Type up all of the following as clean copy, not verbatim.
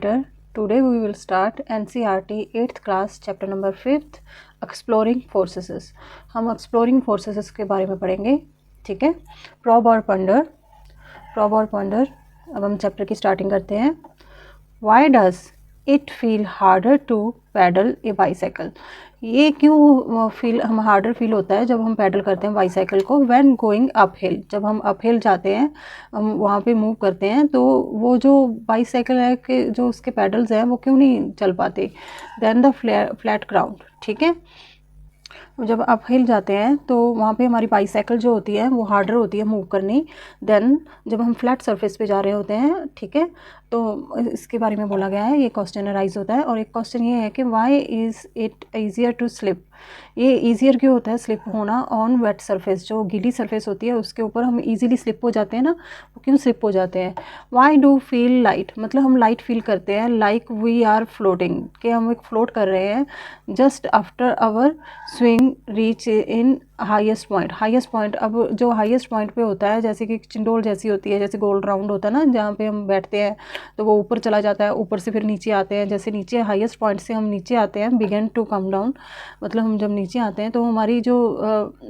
Today we will start NCERT 8th class chapter number 5th exploring forces. हम exploring forces के बारे में पढ़ेंगे, ठीक है। प्रॉब और पंडर। अब हम चैप्टर की स्टार्टिंग करते हैं। Why does it feel harder to pedal a bicycle? ये क्यों हम हार्डर फील होता है जब हम पैडल करते हैं बाईसाइकिल को? व्हेन गोइंग अप हिल, जब हम अप हिल जाते हैं, हम वहाँ पे मूव करते हैं, तो वो जो बाईसाइकिल है कि जो उसके पैडल्स हैं वो क्यों नहीं चल पाते? देन द फ्लैट ग्राउंड, ठीक है। जब अप हिल जाते हैं तो वहाँ पे हमारी बाईसाइकिल जो होती है वो हार्डर होती है मूव करनी। देन जब हम फ्लैट सरफेस पे जा रहे होते हैं, ठीक है, तो इसके बारे में बोला गया है, ये क्वेश्चन अराइज होता है। और एक क्वेश्चन ये है कि why is it easier to slip? ये ईजियर क्यों होता है स्लिप होना ऑन वेट सरफेस? जो गीली सरफेस होती है उसके ऊपर हम इजीली स्लिप हो जाते हैं ना, वो क्यों स्लिप हो जाते हैं? व्हाई डू फील लाइट, मतलब हम लाइट फील करते हैं, लाइक वी आर फ्लोटिंग, कि हम एक फ्लोट कर रहे हैं just after our swing reach in highest point. अब जो हाईएस्ट पॉइंट पे होता है, जैसे कि चिंडोल जैसी होती है, जैसे गोल राउंड होता है ना, जहाँ पे हम बैठते हैं तो वो ऊपर चला जाता है, ऊपर से फिर नीचे आते हैं। जैसे नीचे हाईएस्ट पॉइंट से हम नीचे आते हैं, बिगन टू कम डाउन, मतलब हम जब नीचे आते हैं तो हमारी जो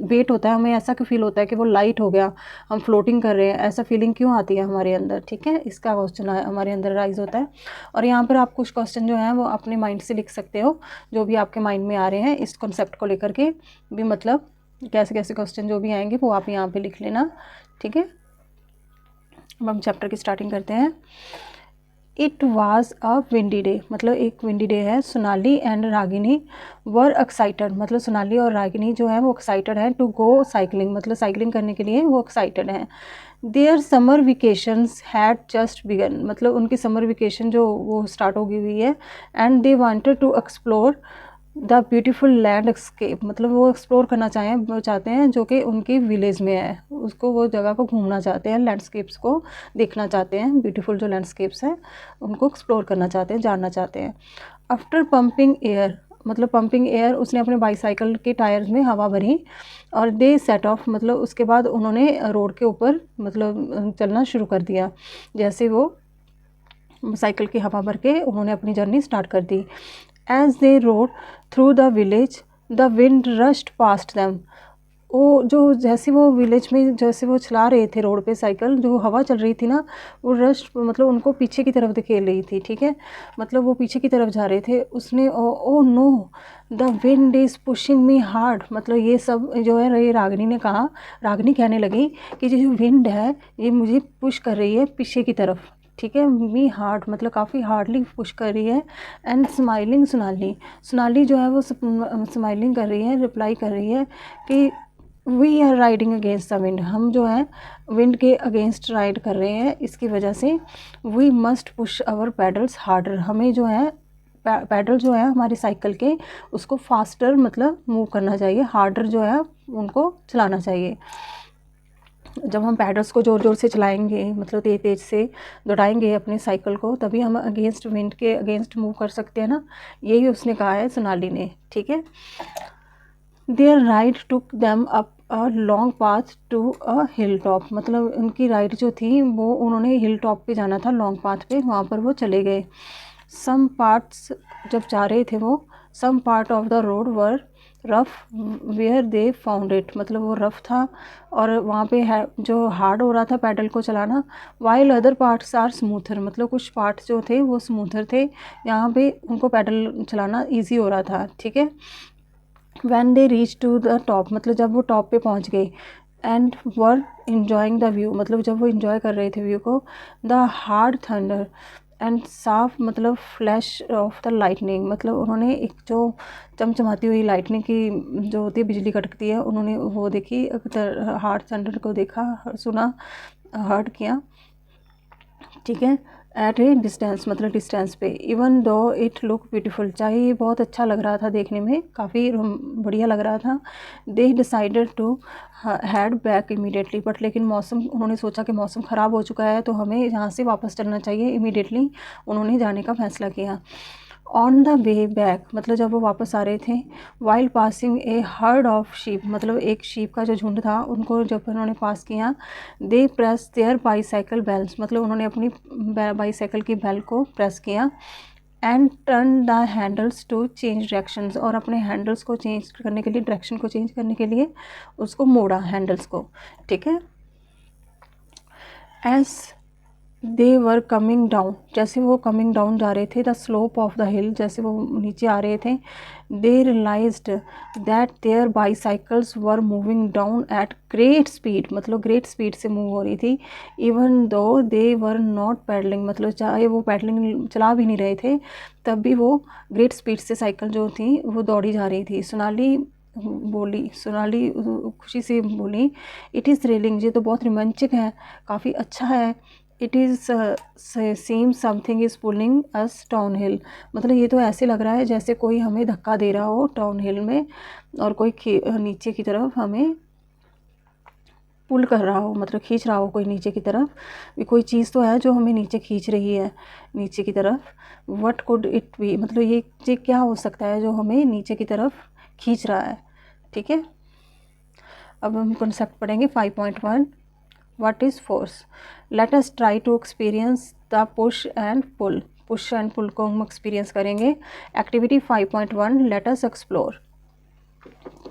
वेट होता है, हमें ऐसा क्यों फील होता है कि वो लाइट हो गया, हम फ्लोटिंग कर रहे हैं, ऐसा फीलिंग क्यों आती है हमारे अंदर, ठीक है। इसका क्वेश्चन हमारे अंदर राइज होता है। और यहाँ पर आप कुछ क्वेश्चन जो हैं वो अपने माइंड से लिख सकते हो, जो भी आपके माइंड में आ रहे हैं इस कॉन्सेप्ट को लेकर के भी, मतलब कैसे कैसे क्वेश्चन जो भी आएंगे वो आप यहाँ पे लिख लेना, ठीक है। अब हम चैप्टर की स्टार्टिंग करते हैं। It was a windy day, मतलब एक विंडी डे है। Sonali and Ragini were excited, मतलब सोनाली और रागिनी जो है वो एक्साइटेड हैं टू गो साइकिलिंग, मतलब साइकिलिंग करने के लिए वो एक्साइटेड हैं। Their summer vacations had just begun, मतलब उनकी समर वेकेशन जो वो स्टार्ट हो गई हुई है। And they wanted to explore the beautiful landscape, मतलब वो एक्सप्लोर करना चाहते हैं जो कि उनकी विलेज में है, उसको वो जगह को घूमना चाहते हैं, लैंडस्केप्स को देखना चाहते हैं, ब्यूटीफुल जो लैंडस्केप्स हैं उनको एक्सप्लोर करना चाहते हैं, जानना चाहते हैं। आफ्टर पंपिंग एयर, मतलब पंपिंग एयर, उसने अपने बाईसाइकिल के टायर्स में हवा भरी और दे सेट ऑफ, मतलब उसके बाद उन्होंने रोड के ऊपर मतलब चलना शुरू कर दिया। जैसे वो साइकिल की हवा भर के उन्होंने अपनी जर्नी स्टार्ट कर दी। As they rode through the village, the wind rushed past them. वो जो जैसे वो विलेज में जैसे वो चला रहे थे रोड पे साइकिल, जो हवा चल रही थी ना, वो रश मतलब उनको पीछे की तरफ धकेल रही थी, ठीक है, मतलब वो पीछे की तरफ जा रहे थे। उसने oh know the wind is pushing me hard, मतलब ये सब जो है, ये रागिनी ने कहा, रागिनी कहने लगी कि जो विंड है ये मुझे पुश कर रही है पीछे की तरफ, ठीक है। मी हार्ड मतलब काफ़ी हार्डली पुश कर रही है। एंड स्माइलिंग सोनाली जो है वो स्माइलिंग कर रही है, रिप्लाई कर रही है कि we are riding against the wind, हम जो है विंड के अगेंस्ट राइड कर रहे हैं, इसकी वजह से we must push our pedals harder, हमें जो है पैडल जो है हमारी साइकिल के उसको फास्टर मतलब मूव करना चाहिए, हार्डर जो है उनको चलाना चाहिए। जब हम पैडल्स को ज़ोर ज़ोर से चलाएंगे, मतलब तेज़ तेज़ से दौड़ाएंगे अपने साइकिल को, तभी हम अगेंस्ट विंड के अगेंस्ट मूव कर सकते हैं ना, यही उसने कहा है सोनाली ने, ठीक है। Their ride took them up a long path to a hill top, मतलब उनकी राइड जो थी वो उन्होंने हिल टॉप पे जाना था, लॉन्ग पाथ पे, वहाँ पर वो चले गए। सम पार्ट्स, जब जा रहे थे वो, some part of the road were rough where they found it, मतलब वो रफ था और वहाँ पे है जो हार्ड हो रहा था पैडल को चलाना। While other parts are smoother, मतलब कुछ पार्ट्स जो थे वो स्मूथर थे, यहाँ पे उनको पैडल चलाना इजी हो रहा था, ठीक है। When they reach to the top, मतलब जब वो टॉप पे पहुँच गए, and were enjoying the view, मतलब जब वो इन्जॉय कर रहे थे व्यू को, द हार्ड थंडर एंड साफ, मतलब फ्लैश ऑफ द लाइटनिंग, मतलब उन्होंने एक जो चमचमाती हुई लाइटनिंग की जो होती है, बिजली कड़कती है, उन्होंने वो देखी, हार्ड थंडर को देखा, सुना, हर्ड किया, ठीक है। एट ए डिस्टेंस, मतलब डिस्टेंस पे। Even though it look beautiful, चाहे ये बहुत अच्छा लग रहा था देखने में, काफ़ी बढ़िया लग रहा था। They decided to head back immediately, but लेकिन मौसम, उन्होंने सोचा कि मौसम ख़राब हो चुका है तो हमें यहाँ से वापस चलना चाहिए, इमीडिएटली उन्होंने जाने का फैसला किया। ऑन द वे बैक मतलब जब वो वापस आ रहे थे, while passing A heard of sheep मतलब एक शीप का जो झुंड था उनको जब उन्होंने पास किया, they press their bicycle bells मतलब उन्होंने अपनी बाईसाइकिल की बेल को प्रेस किया, and turn the handles to change directions और अपने हैंडल्स को चेंज करने के लिए, डायरेक्शन को चेंज करने के लिए उसको मोड़ा हैंडल्स को, ठीक है। As they were coming down जैसे वो कमिंग डाउन जा रहे थे, the slope of the hill जैसे वो नीचे आ रहे थे, they realised that their bicycles were moving down at great speed मतलब ग्रेट स्पीड से मूव हो रही थी, even though they were not paddling मतलब चाहे वो पैडलिंग चला भी नहीं रहे थे तब भी वो ग्रेट स्पीड से साइकिल जो थी वो दौड़ी जा रही थी। सोनाली खुशी से बोली, इट इज़ थ्रिलिंग ये तो बहुत रोमांचक है, काफ़ी अच्छा है। It is same something is pulling us down hill मतलब ये तो ऐसे लग रहा है जैसे कोई हमें धक्का दे रहा हो डाउन हिल में और कोई नीचे की तरफ हमें पुल कर रहा हो मतलब खींच रहा हो कोई नीचे की तरफ, कोई चीज़ तो है जो हमें नीचे खींच रही है नीचे की तरफ। व्हाट कुड इट बी मतलब ये क्या हो सकता है जो हमें नीचे की तरफ खींच रहा है, ठीक है। अब हम कॉन्सेप्ट पढ़ेंगे 5.1 what is force. Let us try to experience the push and pull को हम एक्सपीरियंस करेंगे। Activity 5.1 let us explore.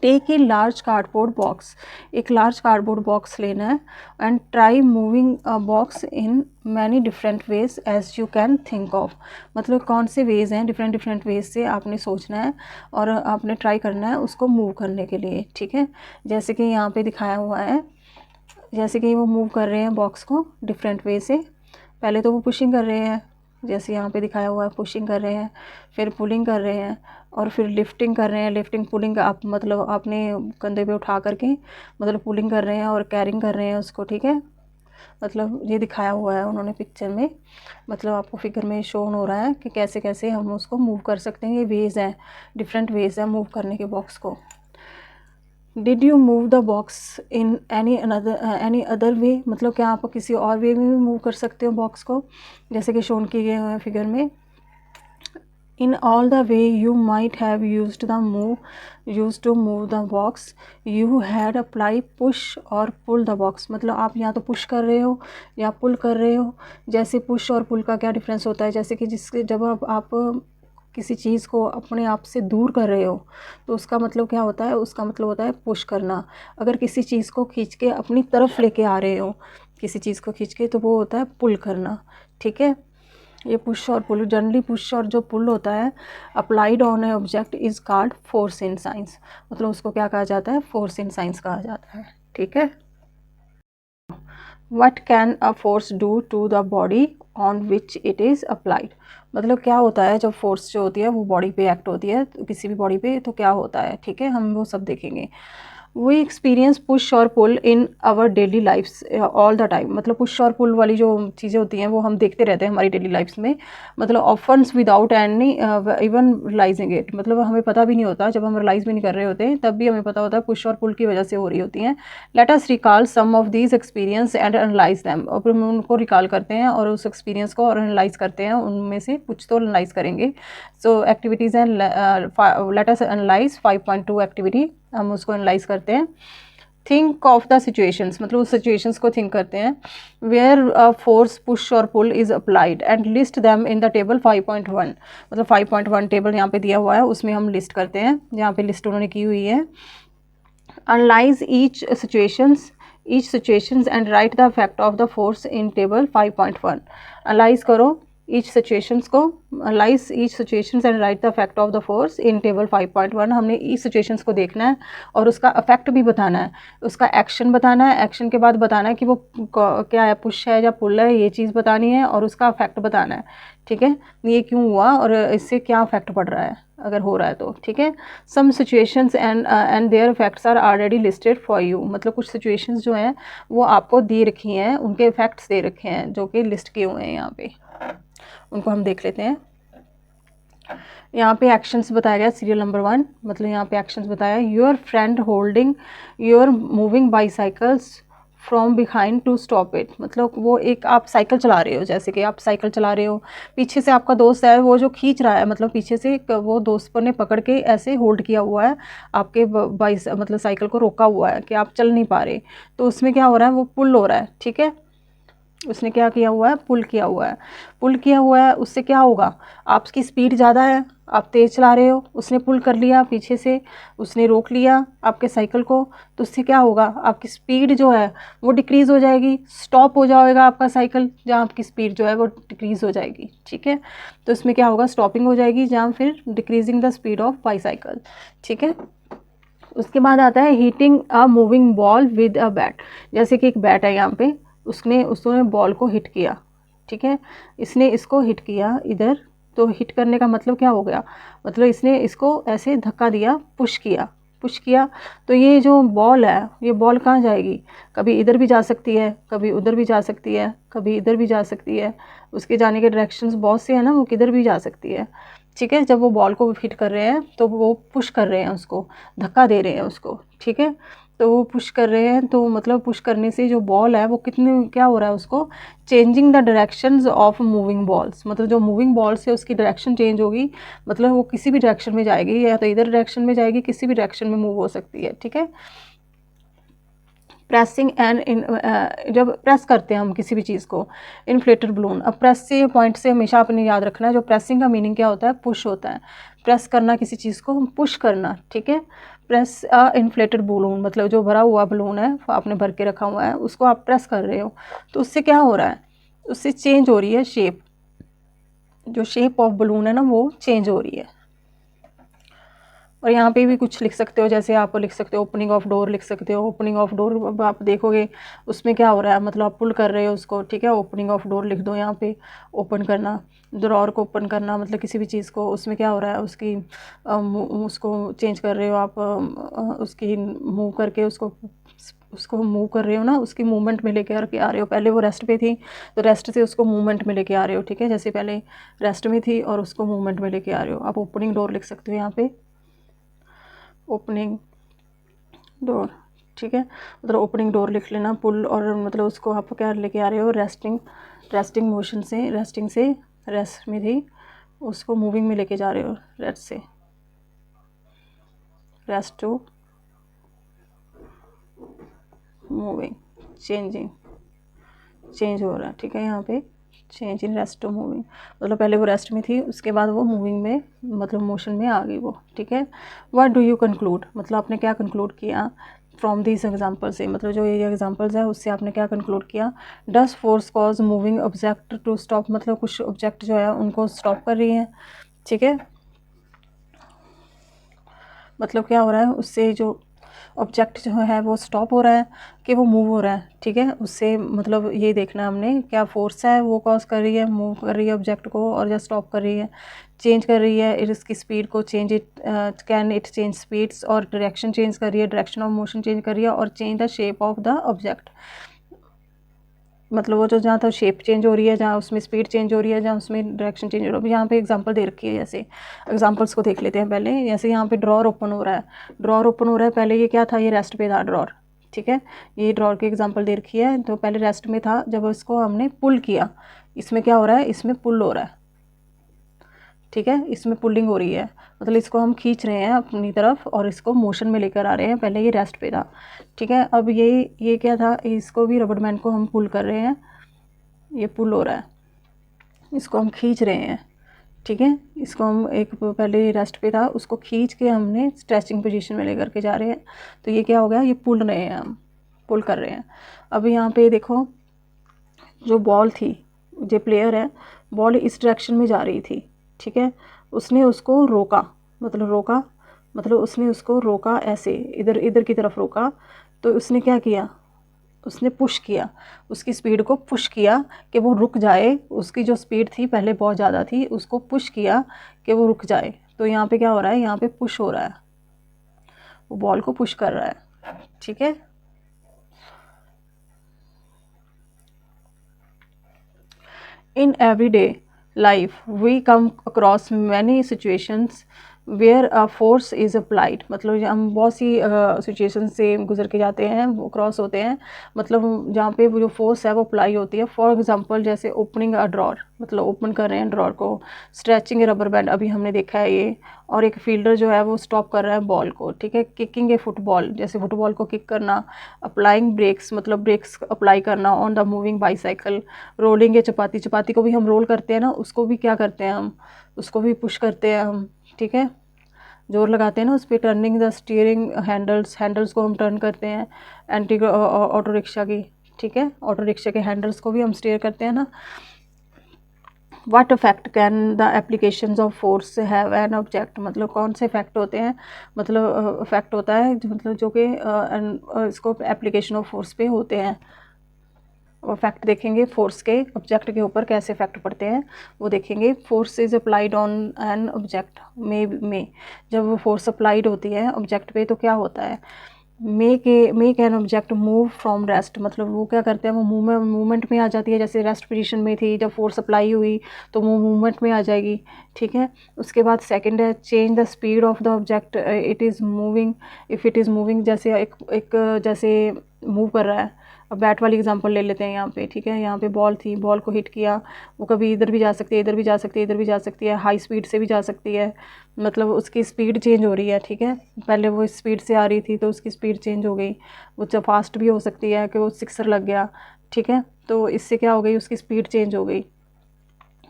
Take a large cardboard box एक लार्ज कार्डबोर्ड बॉक्स लेना है, and try moving a box in many different ways as you can think of मतलब कौन से ways हैं डिफरेंट वेज से आपने सोचना है और आपने ट्राई करना है उसको मूव करने के लिए, ठीक है। जैसे कि यहाँ पे दिखाया हुआ है, जैसे कि वो मूव कर रहे हैं बॉक्स को डिफरेंट वे से। पहले तो वो पुशिंग कर रहे हैं जैसे यहाँ पे दिखाया हुआ है, पुशिंग कर रहे हैं, फिर पुलिंग कर रहे हैं और फिर लिफ्टिंग कर रहे हैं। लिफ्टिंग पुलिंग आप मतलब अपने कंधे पे उठा करके मतलब पुलिंग कर रहे हैं और कैरिंग कर रहे हैं उसको, ठीक है। मतलब ये दिखाया हुआ है उन्होंने पिक्चर में, मतलब आपको फिगर में शोन हो रहा है कि कैसे कैसे हम उसको मूव कर सकते हैं। ये वेज़ हैं, डिफरेंट वेज़ हैं मूव करने के बॉक्स को। Did you move the box in any other way मतलब क्या आप किसी और वे में भी मूव कर सकते हो बॉक्स को, जैसे कि शोन किए गए हुए हैं फिगर में। In all the way you might have used to move the box you had apply push और पुल द बॉक्स मतलब आप या तो पुश कर रहे हो या पुल कर रहे हो। जैसे पुश और पुल का क्या डिफरेंस होता है, जैसे कि जब आप किसी चीज़ को अपने आप से दूर कर रहे हो तो उसका मतलब क्या होता है, उसका मतलब होता है पुश करना। अगर किसी चीज़ को खींच के अपनी तरफ लेके आ रहे हो किसी चीज़ को खींच के तो वो होता है पुल करना, ठीक है। ये पुश और पुल जनरली पुश और जो पुल होता है applied on a object is called force in science मतलब उसको क्या कहा जाता है, फोर्स इन साइंस कहा जाता है, ठीक है। What can a force do to the body on which it is applied मतलब क्या होता है जब फोर्स जो होती है वो बॉडी पे एक्ट होती है किसी भी बॉडी पे तो क्या होता है, ठीक है। हम वो सब देखेंगे। वी एक्सपीरियंस पुश और pull in our daily lifes all the time मतलब पुश और पुल वाली जो चीज़ें होती हैं वो हम देखते रहते हैं हमारी डेली लाइफ्स में मतलब ऑफन्स without any even realising it मतलब हमें पता भी नहीं होता, जब हम रियलाइज़ भी नहीं कर रहे होते तब भी हमें पता होता है पुश और पुल की वजह से हो रही होती हैं। Let us recall some of these experience and analyse them और फिर हम उनको रिकॉल करते हैं और उस एक्सपीरियंस को और एनालाइज करते हैं, उनमें से कुछ तो एनालाइज करेंगे। सो एक्टिविटीज़ हैं, लेट अस एनालाइज 5.2 एक्टिविटी हम उसको एनालाइज करते हैं। थिंक ऑफ द सिचुएशंस मतलब उस सिचुएशंस को थिंक करते हैं वेयर फोर्स पुश और pull is applied and list them in the table 5.1 मतलब 5.1 टेबल यहाँ पे दिया हुआ है उसमें हम लिस्ट करते हैं, यहाँ पे लिस्ट उन्होंने की हुई है। Analyse each situations and right the fact of the force in table 5.1 analyse करो ईच सिचुएशंस को, analyse each situations and right the fact of the force in table 5.1 हमने ईच सिचुएशंस को देखना है और उसका अफेक्ट भी बताना है, उसका एक्शन बताना है, एक्शन के बाद बताना है कि वो क्या है, पुश है या पुल है, ये चीज़ बतानी है और उसका अफेक्ट बताना है, ठीक है। ये क्यों हुआ और इससे क्या अफेक्ट पड़ रहा है अगर हो रहा है तो, ठीक है। Some situations and their effects are already listed for you मतलब कुछ सिचुएशंस जो हैं वो आपको दे रखी हैं, उनके इफेक्ट्स दे रखे हैं जो कि लिस्ट किए हुए हैं यहाँ पे, उनको हम देख लेते हैं। यहाँ पे एक्शंस बताया गया सीरियल नंबर 1 मतलब यहाँ पे एक्शंस बताया, your friend holding your moving bicycles from behind to stop it. मतलब वो एक, आप साइकिल चला रहे हो, जैसे कि आप साइकिल चला रहे हो, पीछे से आपका दोस्त है वो जो खींच रहा है, मतलब पीछे से वो दोस्त ने पकड़ के ऐसे होल्ड किया हुआ है आपके मतलब साइकिल को रोका हुआ है कि आप चल नहीं पा रहे, तो उसमें क्या हो रहा है, वो पुल हो रहा है, ठीक है। उसने क्या किया हुआ है, पुल किया हुआ है। पुल किया हुआ है, उससे क्या होगा, आपकी स्पीड ज़्यादा है, आप तेज़ चला रहे हो, उसने पुल कर लिया पीछे से, उसने रोक लिया आपके साइकिल को, तो उससे क्या होगा, आपकी स्पीड जो है वो डिक्रीज़ हो जाएगी, स्टॉप हो जाएगा आपका साइकिल, जहाँ आपकी स्पीड जो है वो डिक्रीज़ हो जाएगी, ठीक है। तो इसमें क्या होगा, स्टॉपिंग हो जाएगी, जहाँ फिर decreasing the speed of bicycle, ठीक है। उसके बाद आता है heating a moving ball with a bat. जैसे कि एक बैट है यहाँ पे, उसने बॉल को हिट किया, ठीक है, इसने इसको हिट किया इधर, तो हिट करने का मतलब क्या हो गया, मतलब इसने इसको ऐसे धक्का दिया, पुश किया, तो ये जो बॉल है, ये बॉल कहाँ जाएगी, कभी इधर भी जा सकती है, कभी उधर भी जा सकती है, कभी इधर भी जा सकती है, उसके जाने के डायरेक्शंस बहुत से हैं ना, वो किधर भी जा सकती है, ठीक है। जब वो बॉल को हिट कर रहे हैं तो वो पुश कर रहे हैं उसको, धक्का दे रहे हैं उसको, ठीक है। तो वो पुश कर रहे हैं, तो मतलब पुश करने से जो बॉल है वो कितने, क्या हो रहा है उसको, changing the directions of moving balls, मतलब जो मूविंग बॉल्स है उसकी डायरेक्शन चेंज होगी, मतलब वो किसी भी डायरेक्शन में जाएगी, या तो इधर डायरेक्शन में जाएगी, किसी भी डायरेक्शन में मूव हो सकती है, ठीक है। प्रेसिंग एंड जब प्रेस करते हैं हम किसी भी चीज़ को, इन्फ्लेटेड बलून। अब प्रेस से पॉइंट से हमेशा अपने याद रखना है, जो प्रेसिंग का मीनिंग क्या होता है, पुश होता है, प्रेस करना किसी चीज़ को, पुश करना, ठीक है। प्रेस इन्फ्लेटेड बलून, मतलब जो भरा हुआ बलून है आपने भर के रखा हुआ है, उसको आप प्रेस कर रहे हो, तो उससे क्या हो रहा है, उससे चेंज हो रही है शेप, जो शेप ऑफ बलून है ना वो चेंज हो रही है। और यहाँ पे भी कुछ लिख सकते हो, जैसे आप लिख सकते हो ओपनिंग ऑफ डोर लिख सकते हो, ओपनिंग ऑफ डोर आप देखोगे उसमें क्या हो रहा है, मतलब आप पुल कर रहे हो उसको, ठीक है, ओपनिंग ऑफ डोर लिख दो यहाँ पे, ओपन करना, ड्रॉर को ओपन करना, मतलब किसी भी चीज़ को, उसमें क्या हो रहा है, उसकी उसको चेंज कर रहे हो आप, उसकी मूव करके उसको मूव कर रहे हो ना, उसकी मूवमेंट में लेके आ रहे हो, पहले वो रेस्ट पे थी तो रेस्ट से उसको मूवमेंट में लेके आ रहे हो, ठीक है, जैसे पहले रेस्ट में थी और उसको मूवमेंट में लेके आ रहे हो। आप ओपनिंग डोर लिख सकते हो यहाँ पे, ओपनिंग डोर, ठीक है, मतलब ओपनिंग डोर लिख लेना, पुल, और मतलब उसको आप क्या लेके आ रहे हो, रेस्टिंग मोशन से, रेस्ट में थी, उसको मूविंग में लेके जा रहे हो, रेस्ट टू मूविंग, चेंज हो रहा है, ठीक है, यहाँ पे change in rest to moving, मतलब पहले वो रेस्ट में थी, उसके बाद वो मूविंग में, मतलब मोशन में आ गई वो, ठीक है। व्हाट डू यू कंक्लूड, मतलब आपने क्या कंक्लूड किया फ्रॉम दिस एग्जाम्पल से, मतलब जो ये एग्जाम्पल्स है उससे आपने क्या कंक्लूड किया। Does force cause moving object to stop, मतलब कुछ ऑब्जेक्ट जो है उनको स्टॉप कर रही है, ठीक है, मतलब क्या हो रहा है, उससे जो ऑब्जेक्ट जो है वो स्टॉप हो रहा है कि वो मूव हो रहा है, ठीक है, उससे मतलब ये देखना हमने क्या फोर्स है वो कॉज कर रही है, मूव कर रही है ऑब्जेक्ट को, और या स्टॉप कर रही है, चेंज कर रही है इसकी स्पीड को, change it, can it change speeds, और डायरेक्शन चेंज कर रही है, डायरेक्शन ऑफ मोशन चेंज कर रही है, और change the shape of the object, मतलब वो जो जहाँ तक शेप चेंज हो रही है, जहाँ उसमें स्पीड चेंज हो रही है, जहाँ उसमें डायरेक्शन चेंज हो रही है। यहाँ पे एग्जांपल दे रखी है, जैसे एग्जांपल्स को देख लेते हैं पहले। जैसे यहाँ पे ड्रॉर ओपन हो रहा है, पहले ये क्या था, ये रेस्ट पे था ड्रॉर, ठीक है, ये ड्रॉर की एग्जांपल दे रखी है, तो पहले रेस्ट में था, जब इसको हमने पुल किया, इसमें क्या हो रहा है, इसमें पुल हो रहा है, ठीक है, इसमें पुलिंग हो रही है, मतलब इसको हम खींच रहे हैं अपनी तरफ और इसको मोशन में लेकर आ रहे हैं, पहले ये रेस्ट पे था, ठीक है। अब ये क्या था, इसको भी रबड़ बैंड को हम पुल कर रहे हैं, ये पुल हो रहा है, इसको हम खींच रहे हैं, ठीक है, इसको हम एक पहले रेस्ट पे था उसको खींच के हमने स्ट्रेचिंग पोजीशन में लेकर के जा रहे हैं, तो ये क्या हो गया, ये पुल रहे हैं, हम पुल कर रहे हैं। अब यहाँ पे देखो, जो बॉल थी, जो प्लेयर है, बॉल इस डायरेक्शन में जा रही थी, ठीक है, उसने उसको रोका, मतलब उसने उसको रोका ऐसे, इधर की तरफ रोका, तो उसने क्या किया, उसने पुश किया, उसकी स्पीड को पुश किया कि वो रुक जाए, उसकी जो स्पीड थी पहले बहुत ज़्यादा थी, उसको पुश किया कि वो रुक जाए, तो यहाँ पे क्या हो रहा है, यहाँ पे पुश हो रहा है, वो बॉल को पुश कर रहा है, ठीक है। In everyday life, we come across many situations where a force is applied, मतलब हम बहुत सी सिचुएशन से गुजर के जाते हैं, वो क्रॉस होते हैं, मतलब जहाँ पे वो जो फोर्स है वो अप्लाई होती है। फॉर एग्जांपल जैसे ओपनिंग अ ड्रॉर, मतलब ओपन कर रहे हैं ड्रॉर को, स्ट्रेचिंग ए रबर बैंड, अभी हमने देखा है ये, और एक फील्डर जो है वो स्टॉप कर रहा है बॉल को, ठीक है। किकिंग ए फुटबॉल, जैसे फुटबॉल को किक करना। अप्लाइंग ब्रेक्स, मतलब ब्रेक्स अप्लाई करना on the moving bicycle. Rolling a chapati, चपाती को भी हम रोल करते हैं ना, उसको भी क्या करते हैं हम, उसको भी पुश करते हैं हम, ठीक है, जोर लगाते हैं ना उस पर। Turning the steering handles, handles को हम टर्न करते हैं एंटी ऑटो रिक्शा की, ठीक है, ऑटो रिक्शा के हैंडल्स को भी हम स्टीयर करते हैं ना। What effect can the applications of force have an object, मतलब कौन से इफेक्ट होते हैं, मतलब इफेक्ट होता है मतलब जो कि इसको एप्लीकेशन ऑफ फोर्स पे होते हैं। वो फैक्ट देखेंगे फोर्स के ऑब्जेक्ट के ऊपर कैसे इफेक्ट पड़ते हैं, वो देखेंगे। Force is applied on an object में जब वो फोर्स अप्लाइड होती है ऑब्जेक्ट पे तो क्या होता है, make an object move from rest, मतलब वो क्या करते हैं, वो मूवमेंट में आ जाती है। जैसे रेस्ट पोजीशन में थी, जब फोर्स अप्लाई हुई तो वो मूवमेंट में आ जाएगी, ठीक है। उसके बाद सेकंड है change the speed of the object, it is moving, if it is moving, जैसे एक जैसे मूव कर रहा है। अब बैट वाली एग्जांपल ले लेते हैं यहाँ पे, ठीक है। यहाँ पे बॉल थी, बॉल को हिट किया, वो कभी इधर भी जा सकती है, इधर भी जा सकती है, इधर भी जा सकती है, हाई स्पीड से भी जा सकती है, मतलब उसकी स्पीड चेंज हो रही है, ठीक है। पहले वो स्पीड से आ रही थी तो उसकी स्पीड चेंज हो गई, वो जब फास्ट भी हो सकती है कि वो सिक्सर लग गया, ठीक है। तो इससे क्या हो गई, उसकी स्पीड चेंज हो गई,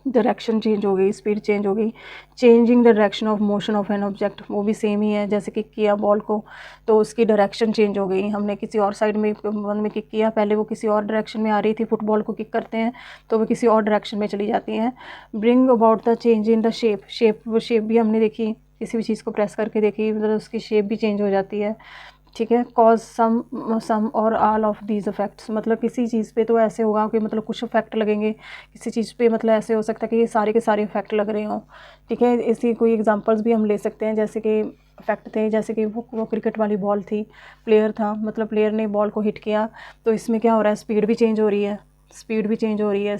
डायरेक्शन चेंज हो गई, स्पीड चेंज हो गई। Changing the direction of motion of an object, वो भी सेम ही है, जैसे किक किया बॉल को तो उसकी डायरेक्शन चेंज हो गई, हमने किसी और साइड में किक किया, पहले वो किसी और डायरेक्शन में आ रही थी, फुटबॉल को किक करते हैं तो वो किसी और डायरेक्शन में चली जाती हैं। Bring about the change in the shape भी हमने देखी, किसी भी चीज़ को प्रेस करके देखी, मतलब उसकी शेप भी चेंज हो जाती है, ठीक है। कॉज सम और ऑल ऑफ दीज इफ़ेक्ट्स, मतलब किसी चीज़ पे तो ऐसे होगा कि मतलब कुछ इफेक्ट लगेंगे, किसी चीज़ पे मतलब ऐसे हो सकता है कि ये सारे के सारे इफेक्ट लग रहे हों, ठीक है। इसी कोई एग्जांपल्स भी हम ले सकते हैं, जैसे कि इफेक्ट थे, जैसे कि वो क्रिकेट वाली बॉल थी, प्लेयर था, मतलब प्लेयर ने बॉल को हिट किया तो इसमें क्या हो रहा है, स्पीड भी चेंज हो रही है, स्पीड भी चेंज हो रही है,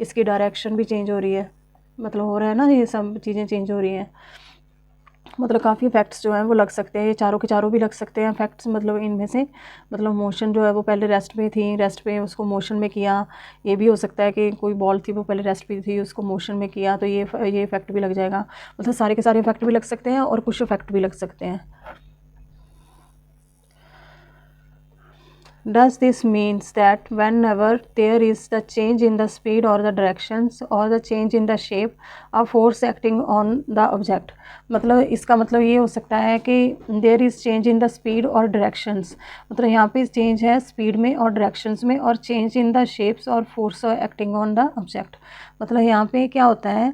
इसकी डायरेक्शन भी चेंज हो रही है, मतलब हो रहा है ना, ये सब चीज़ें चेंज हो रही हैं। मतलब काफ़ी इफेक्ट्स जो हैं वो लग सकते हैं, ये चारों के चारों भी लग सकते हैं इफेक्ट्स, मतलब इनमें से मतलब मोशन जो है वो पहले रेस्ट पे थी, रेस्ट पे उसको मोशन में किया, ये भी हो सकता है कि कोई बॉल थी वो पहले रेस्ट पे थी उसको मोशन में किया तो ये इफेक्ट भी लग जाएगा, मतलब सारे के सारे इफेक्ट भी लग सकते हैं और कुछ इफेक्ट भी लग सकते हैं। Does this means that whenever there is the change in the speed or the directions or the change in the shape, a force acting on the object, मतलब इसका मतलब ये हो सकता है कि there is change in the speed or directions, मतलब यहाँ पे change है speed में और directions में, और change in the shapes और force acting on the object, मतलब यहाँ पे क्या होता है,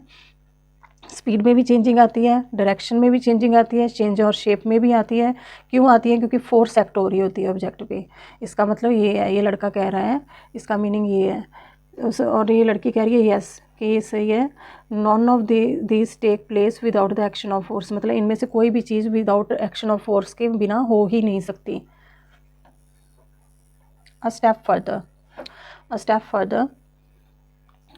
स्पीड में भी चेंजिंग आती है, डायरेक्शन में भी चेंजिंग आती है, चेंज और शेप में भी आती है। क्यों आती है, क्योंकि फोर्स एक्ट हो रही होती है ऑब्जेक्ट पे। इसका मतलब ये है, ये लड़का कह रहा है, इसका मीनिंग ये है और ये लड़की कह रही है यस कि ये सही है। None of this take place without the action of force, मतलब इनमें से कोई भी चीज़ विदाउट एक्शन ऑफ फोर्स के बिना हो ही नहीं सकती। अ स्टेप फर्दर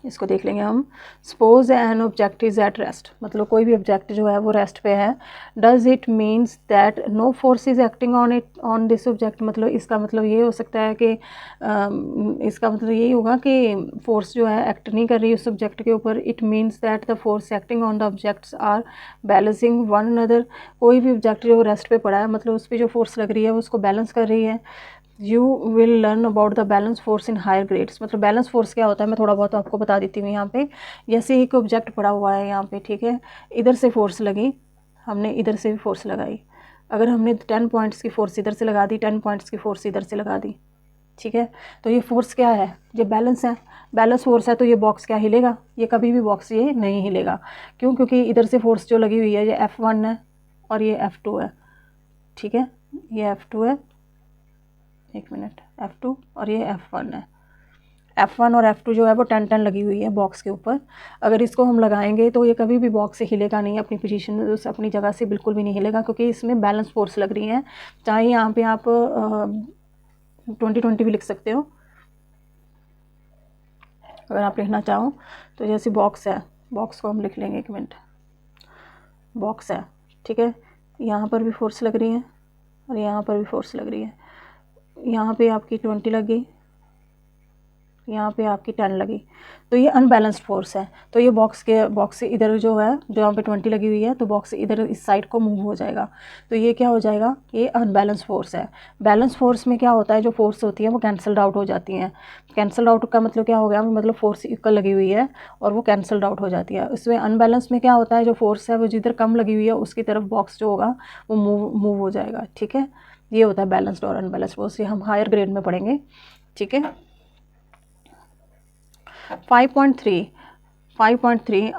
इसको देख लेंगे हम। Suppose an object is at rest, मतलब कोई भी ऑब्जेक्ट जो है वो रेस्ट पे है। Does it means that no force is acting on it on this object, मतलब इसका मतलब ये हो सकता है कि इसका मतलब यही होगा कि फोर्स जो है एक्ट नहीं कर रही उस ऑब्जेक्ट के ऊपर। It means that the force acting on the objects are balancing one another, कोई भी ऑब्जेक्ट जो रेस्ट पे पड़ा है मतलब उस पर जो फोर्स लग रही है वो उसको बैलेंस कर रही है। You will learn about the balance force in higher grades, मतलब बैलेंस फोर्स क्या होता है मैं थोड़ा बहुत आपको बता देती हूँ यहाँ पे। जैसे एक ऑब्जेक्ट पड़ा हुआ है यहाँ पे, ठीक है, इधर से फोर्स लगी, हमने इधर से भी फोर्स लगाई, अगर हमने 10 पॉइंट्स की फोर्स इधर से लगा दी, 10 पॉइंट्स की फोर्स इधर से लगा दी, ठीक है, तो ये फोर्स क्या है, ये बैलेंस है, बैलेंस फोर्स है, तो ये बॉक्स क्या हिलेगा, ये कभी भी बॉक्स ये नहीं हिलेगा। क्यों, क्योंकि इधर से फोर्स जो लगी हुई है ये F1 है और ये F2 है, ठीक है, ये F2 है, एक मिनट, F2 और ये F1 है। F1 और F2 जो है वो 10 लगी हुई है बॉक्स के ऊपर। अगर इसको हम लगाएंगे तो ये कभी भी बॉक्स से हिलेगा नहीं, अपनी पोजीशन अपनी जगह से बिल्कुल भी नहीं हिलेगा, क्योंकि इसमें बैलेंस फोर्स लग रही है। चाहे यहाँ पे आप 20-20 भी लिख सकते हो अगर आप लिखना चाहो तो। जैसे बॉक्स है, बॉक्स को हम लिख लेंगे, एक मिनट, बॉक्स है, ठीक है, यहाँ पर भी फोर्स लग रही है और यहाँ पर भी फोर्स लग रही है। यहाँ पे आपकी 20 लगी, यहाँ पे आपकी 10 लगी, तो ये अनबैलेंस्ड फोर्स है। तो ये बॉक्स से इधर जो है, जो यहाँ पे 20 लगी हुई है, तो बॉक्स से इधर इस साइड को मूव हो जाएगा। तो ये क्या हो जाएगा, ये अनबैलेंस्ड फोर्स है। बैलेंस फोर्स में क्या होता है, जो फोर्स होती है वो कैंसल्ड आउट हो जाती हैं। कैंसल्ड आउट का मतलब क्या हो गया, मतलब फोर्स इक्वल लगी हुई है और वो कैंसल्ड आउट हो जाती है। इसमें अनबैलेंस में क्या होता है, जो फोर्स है वो जिधर कम लगी हुई है उसकी तरफ बॉक्स जो होगा वो मूव हो जाएगा। ठीक है, ये होता है बैलेंस्ड और अनबैलेंस्ड फोर्स। ये हम हायर ग्रेड में पढ़ेंगे। ठीक है, 5.3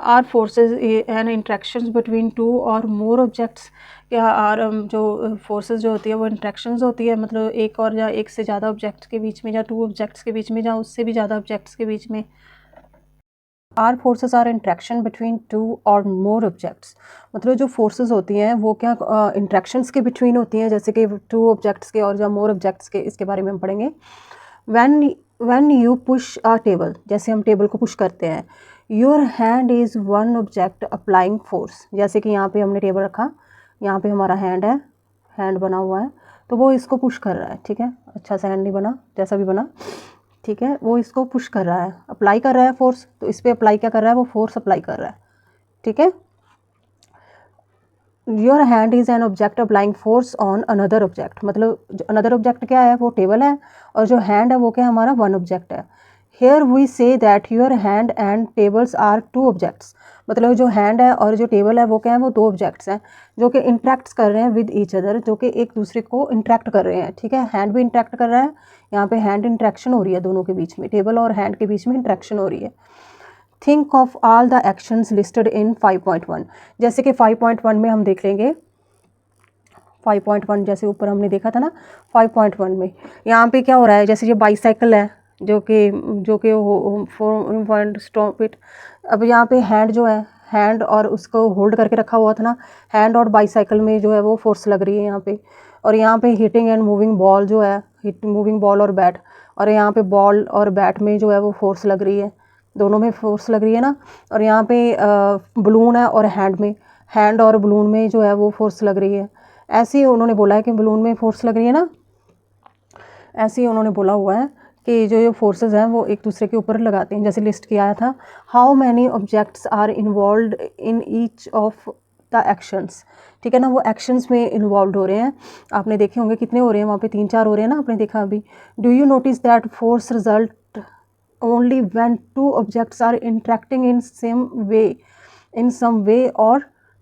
are forces and interactions between two or more objects। क्या आर जो फोर्सेस जो होती है वो इंट्रैक्शंस होती है, मतलब एक और या एक से ज़्यादा ऑब्जेक्ट्स के बीच में, या टू ऑब्जेक्ट्स के बीच में, या उससे भी ज़्यादा ऑब्जेक्ट्स के बीच में। Are forces are interaction between two or more objects, मतलब जो फोर्सेस होती हैं वो क्या इंट्रैक्शंस के बिटवीन होती हैं, जैसे कि टू ऑब्जेक्ट्स के और या मोर ऑब्जेक्ट्स के, इसके बारे में हम पढ़ेंगे। when you push a table, जैसे हम टेबल को पुश करते हैं, your hand is one object applying force। जैसे कि यहाँ पे हमने टेबल रखा, यहाँ पे हमारा हैंड है, हैंड बना हुआ है, तो वो इसको पुश कर रहा है। ठीक है, अच्छा सा हैंड नहीं बना, जैसा भी बना, ठीक है, वो इसको पुश कर रहा है, अप्लाई कर रहा है फोर्स। तो इस पर अप्लाई क्या कर रहा है, वो फोर्स अप्लाई कर रहा है। ठीक है, your hand is an object applying force on another object, मतलब अनदर ऑब्जेक्ट क्या है, वो टेबल है, और जो हैंड है वो क्या हमारा वन ऑब्जेक्ट है। Here we say that your hand and tables are two objects, मतलब जो हैंड है और जो टेबल है वो क्या है, वो दो ऑब्जेक्ट्स हैं जो कि इंट्रैक्ट कर रहे हैं विद ईच अदर, जो कि एक दूसरे को इंट्रैक्ट कर रहे हैं। ठीक है, हैंड भी इंट्रैक्ट कर रहा है, यहाँ पे हैंड इंट्रैक्शन हो रही है दोनों के बीच में, टेबल और हैंड के बीच में इंट्रैक्शन हो रही है। Think of all the actions listed in 5.1, जैसे कि 5.1 में हम देख लेंगे। 5.1 जैसे ऊपर हमने देखा था ना, 5.1 में यहाँ पे क्या हो रहा है, जैसे ये बाईसाइकिल है जो कि स्टॉप इट। अब यहाँ पे हैंड जो है, हैंड और उसको होल्ड करके रखा हुआ था ना, हैंड और बाईसाइकिल में जो है वो फोर्स लग रही है यहाँ पे। और यहाँ पे हिटिंग एंड मूविंग बॉल जो है, मूविंग बॉल और बैट, और यहाँ पे बॉल और बैट में जो है वो फोर्स लग रही है, दोनों में फोर्स लग रही है ना। और यहाँ पे बलून है और हैंड में, हैंड और बलून में जो है वो फोर्स लग रही है। ऐसे ही उन्होंने बोला है कि बलून में फोर्स लग रही है ना, ऐसे ही उन्होंने बोला हुआ है कि जो ये फोर्सेस हैं वो एक दूसरे के ऊपर लगाते हैं। जैसे लिस्ट किया था, how many objects are involve in each of the actions. ठीक है ना, वो एक्शंस में इन्वॉल्व हो रहे हैं, आपने देखे होंगे कितने हो रहे हैं, वहाँ पे 3-4 हो रहे हैं ना, आपने देखा अभी। Do you notice that force result only when two objects are interacting in some way or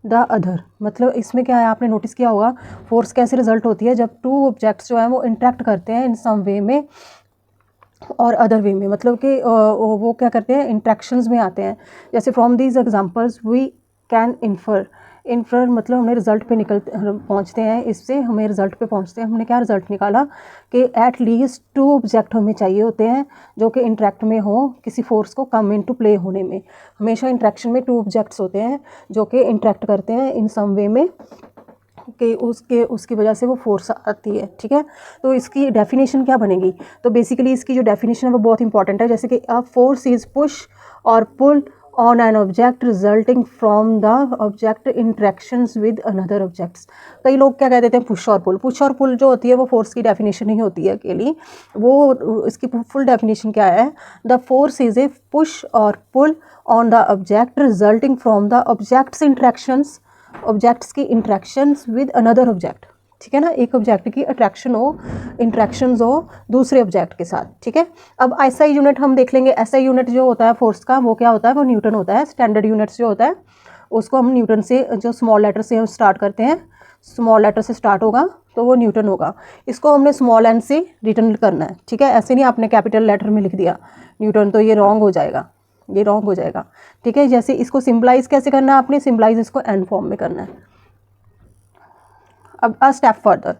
the other। मतलब इसमें क्या है, आपने नोटिस किया होगा फोर्स कैसे रिजल्ट होती है, जब टू ऑब्जेक्ट्स जो है वो इंटरेक्ट करते हैं इन सम वे में और अदर वे में, मतलब कि वो क्या करते हैं, इंट्रैक्शंस में आते हैं। जैसे from these examples we can infer मतलब हमें रिजल्ट पे पहुंचते हैं, इससे हमें रिजल्ट पे पहुंचते हैं। हमने क्या रिजल्ट निकाला कि एट लीस्ट टू ऑब्जेक्ट हमें चाहिए होते हैं जो कि इंट्रैक्ट में हो किसी फोर्स को कम इनटू प्ले होने में। हमेशा इंट्रैक्शन में टू ऑब्जेक्ट्स होते हैं जो कि इंट्रैक्ट करते हैं इन सम वे में, कि उसकी वजह से वो फोर्स आती है। ठीक है, तो इसकी डेफिनेशन क्या बनेगी, तो बेसिकली इसकी जो डेफिनेशन है वो बहुत इंपॉर्टेंट है। जैसे कि अ फोर्स इज पुश और pull on an object resulting from the object interactions with another objects. कई लोग क्या कह देते हैं, पुश और पुल। पुश और पुल जो होती है वो फोर्स की डेफिनेशन नहीं होती है अकेली, वो इसकी फुल डेफिनेशन क्या है, the force is a push और pull on the object resulting from the objects interactions, objects की इंट्रैक्शंस विद अनदर ऑब्जेक्ट। ठीक है ना, एक ऑब्जेक्ट की अट्रैक्शन हो, इंट्रैक्शंस हो दूसरे ऑब्जेक्ट के साथ। ठीक है, अब एसआई यूनिट हम देख लेंगे। एसआई यूनिट जो होता है फोर्स का वो क्या होता है, वो न्यूटन होता है। स्टैंडर्ड यूनिट्स जो होता है उसको हम न्यूटन से, जो स्मॉल लेटर से हम स्टार्ट करते हैं, स्मॉल लेटर से स्टार्ट होगा तो वो न्यूटन होगा। इसको हमने स्मॉल एन से रिटर्न करना है। ठीक है, ऐसे नहीं आपने कैपिटल लेटर में लिख दिया न्यूटन, तो ये रॉन्ग हो जाएगा, ये रॉन्ग हो जाएगा। ठीक है, जैसे इसको सिम्पलाइज कैसे करना है, आपने सिम्पलाइज इसको एन फॉर्म में करना है। अब a step further,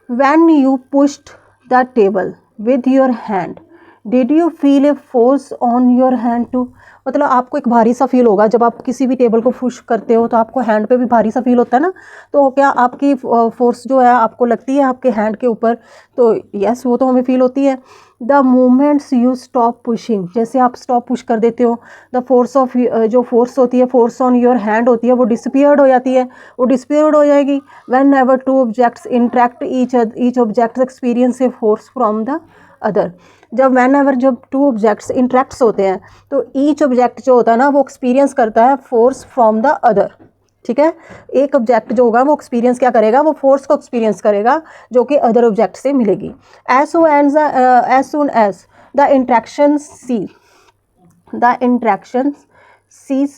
when you pushed the table with your hand did you feel a force on your hand too, मतलब आपको एक भारी सा फील होगा जब आप किसी भी टेबल को पुश करते हो, तो आपको हैंड पे भी भारी सा फील होता है ना, तो क्या आपकी फोर्स जो है आपको लगती है आपके हैंड के ऊपर, तो यस वो तो हमें फील होती है। The moments you stop pushing, जैसे आप स्टॉप पुश कर देते हो, द फोर्स ऑफ, जो फोर्स होती है, फोर्स ऑन योर हैंड होती है, वो डिसपियर्ड हो जाती है, वो डिसपियर्ड हो जाएगी। When ever two objects interact each objects experience a force from the other. जब व्हेन एवर जब टू ऑब्जेक्ट्स इंटरेक्ट्स होते हैं तो ईच ऑब्जेक्ट जो होता है ना वो एक्सपीरियंस करता है फोर्स फ्रॉम द अदर। ठीक है, एक ऑब्जेक्ट जो होगा वो एक्सपीरियंस क्या करेगा, वो फोर्स को एक्सपीरियंस करेगा जो कि अदर ऑब्जेक्ट से मिलेगी। As soon as the interaction cease,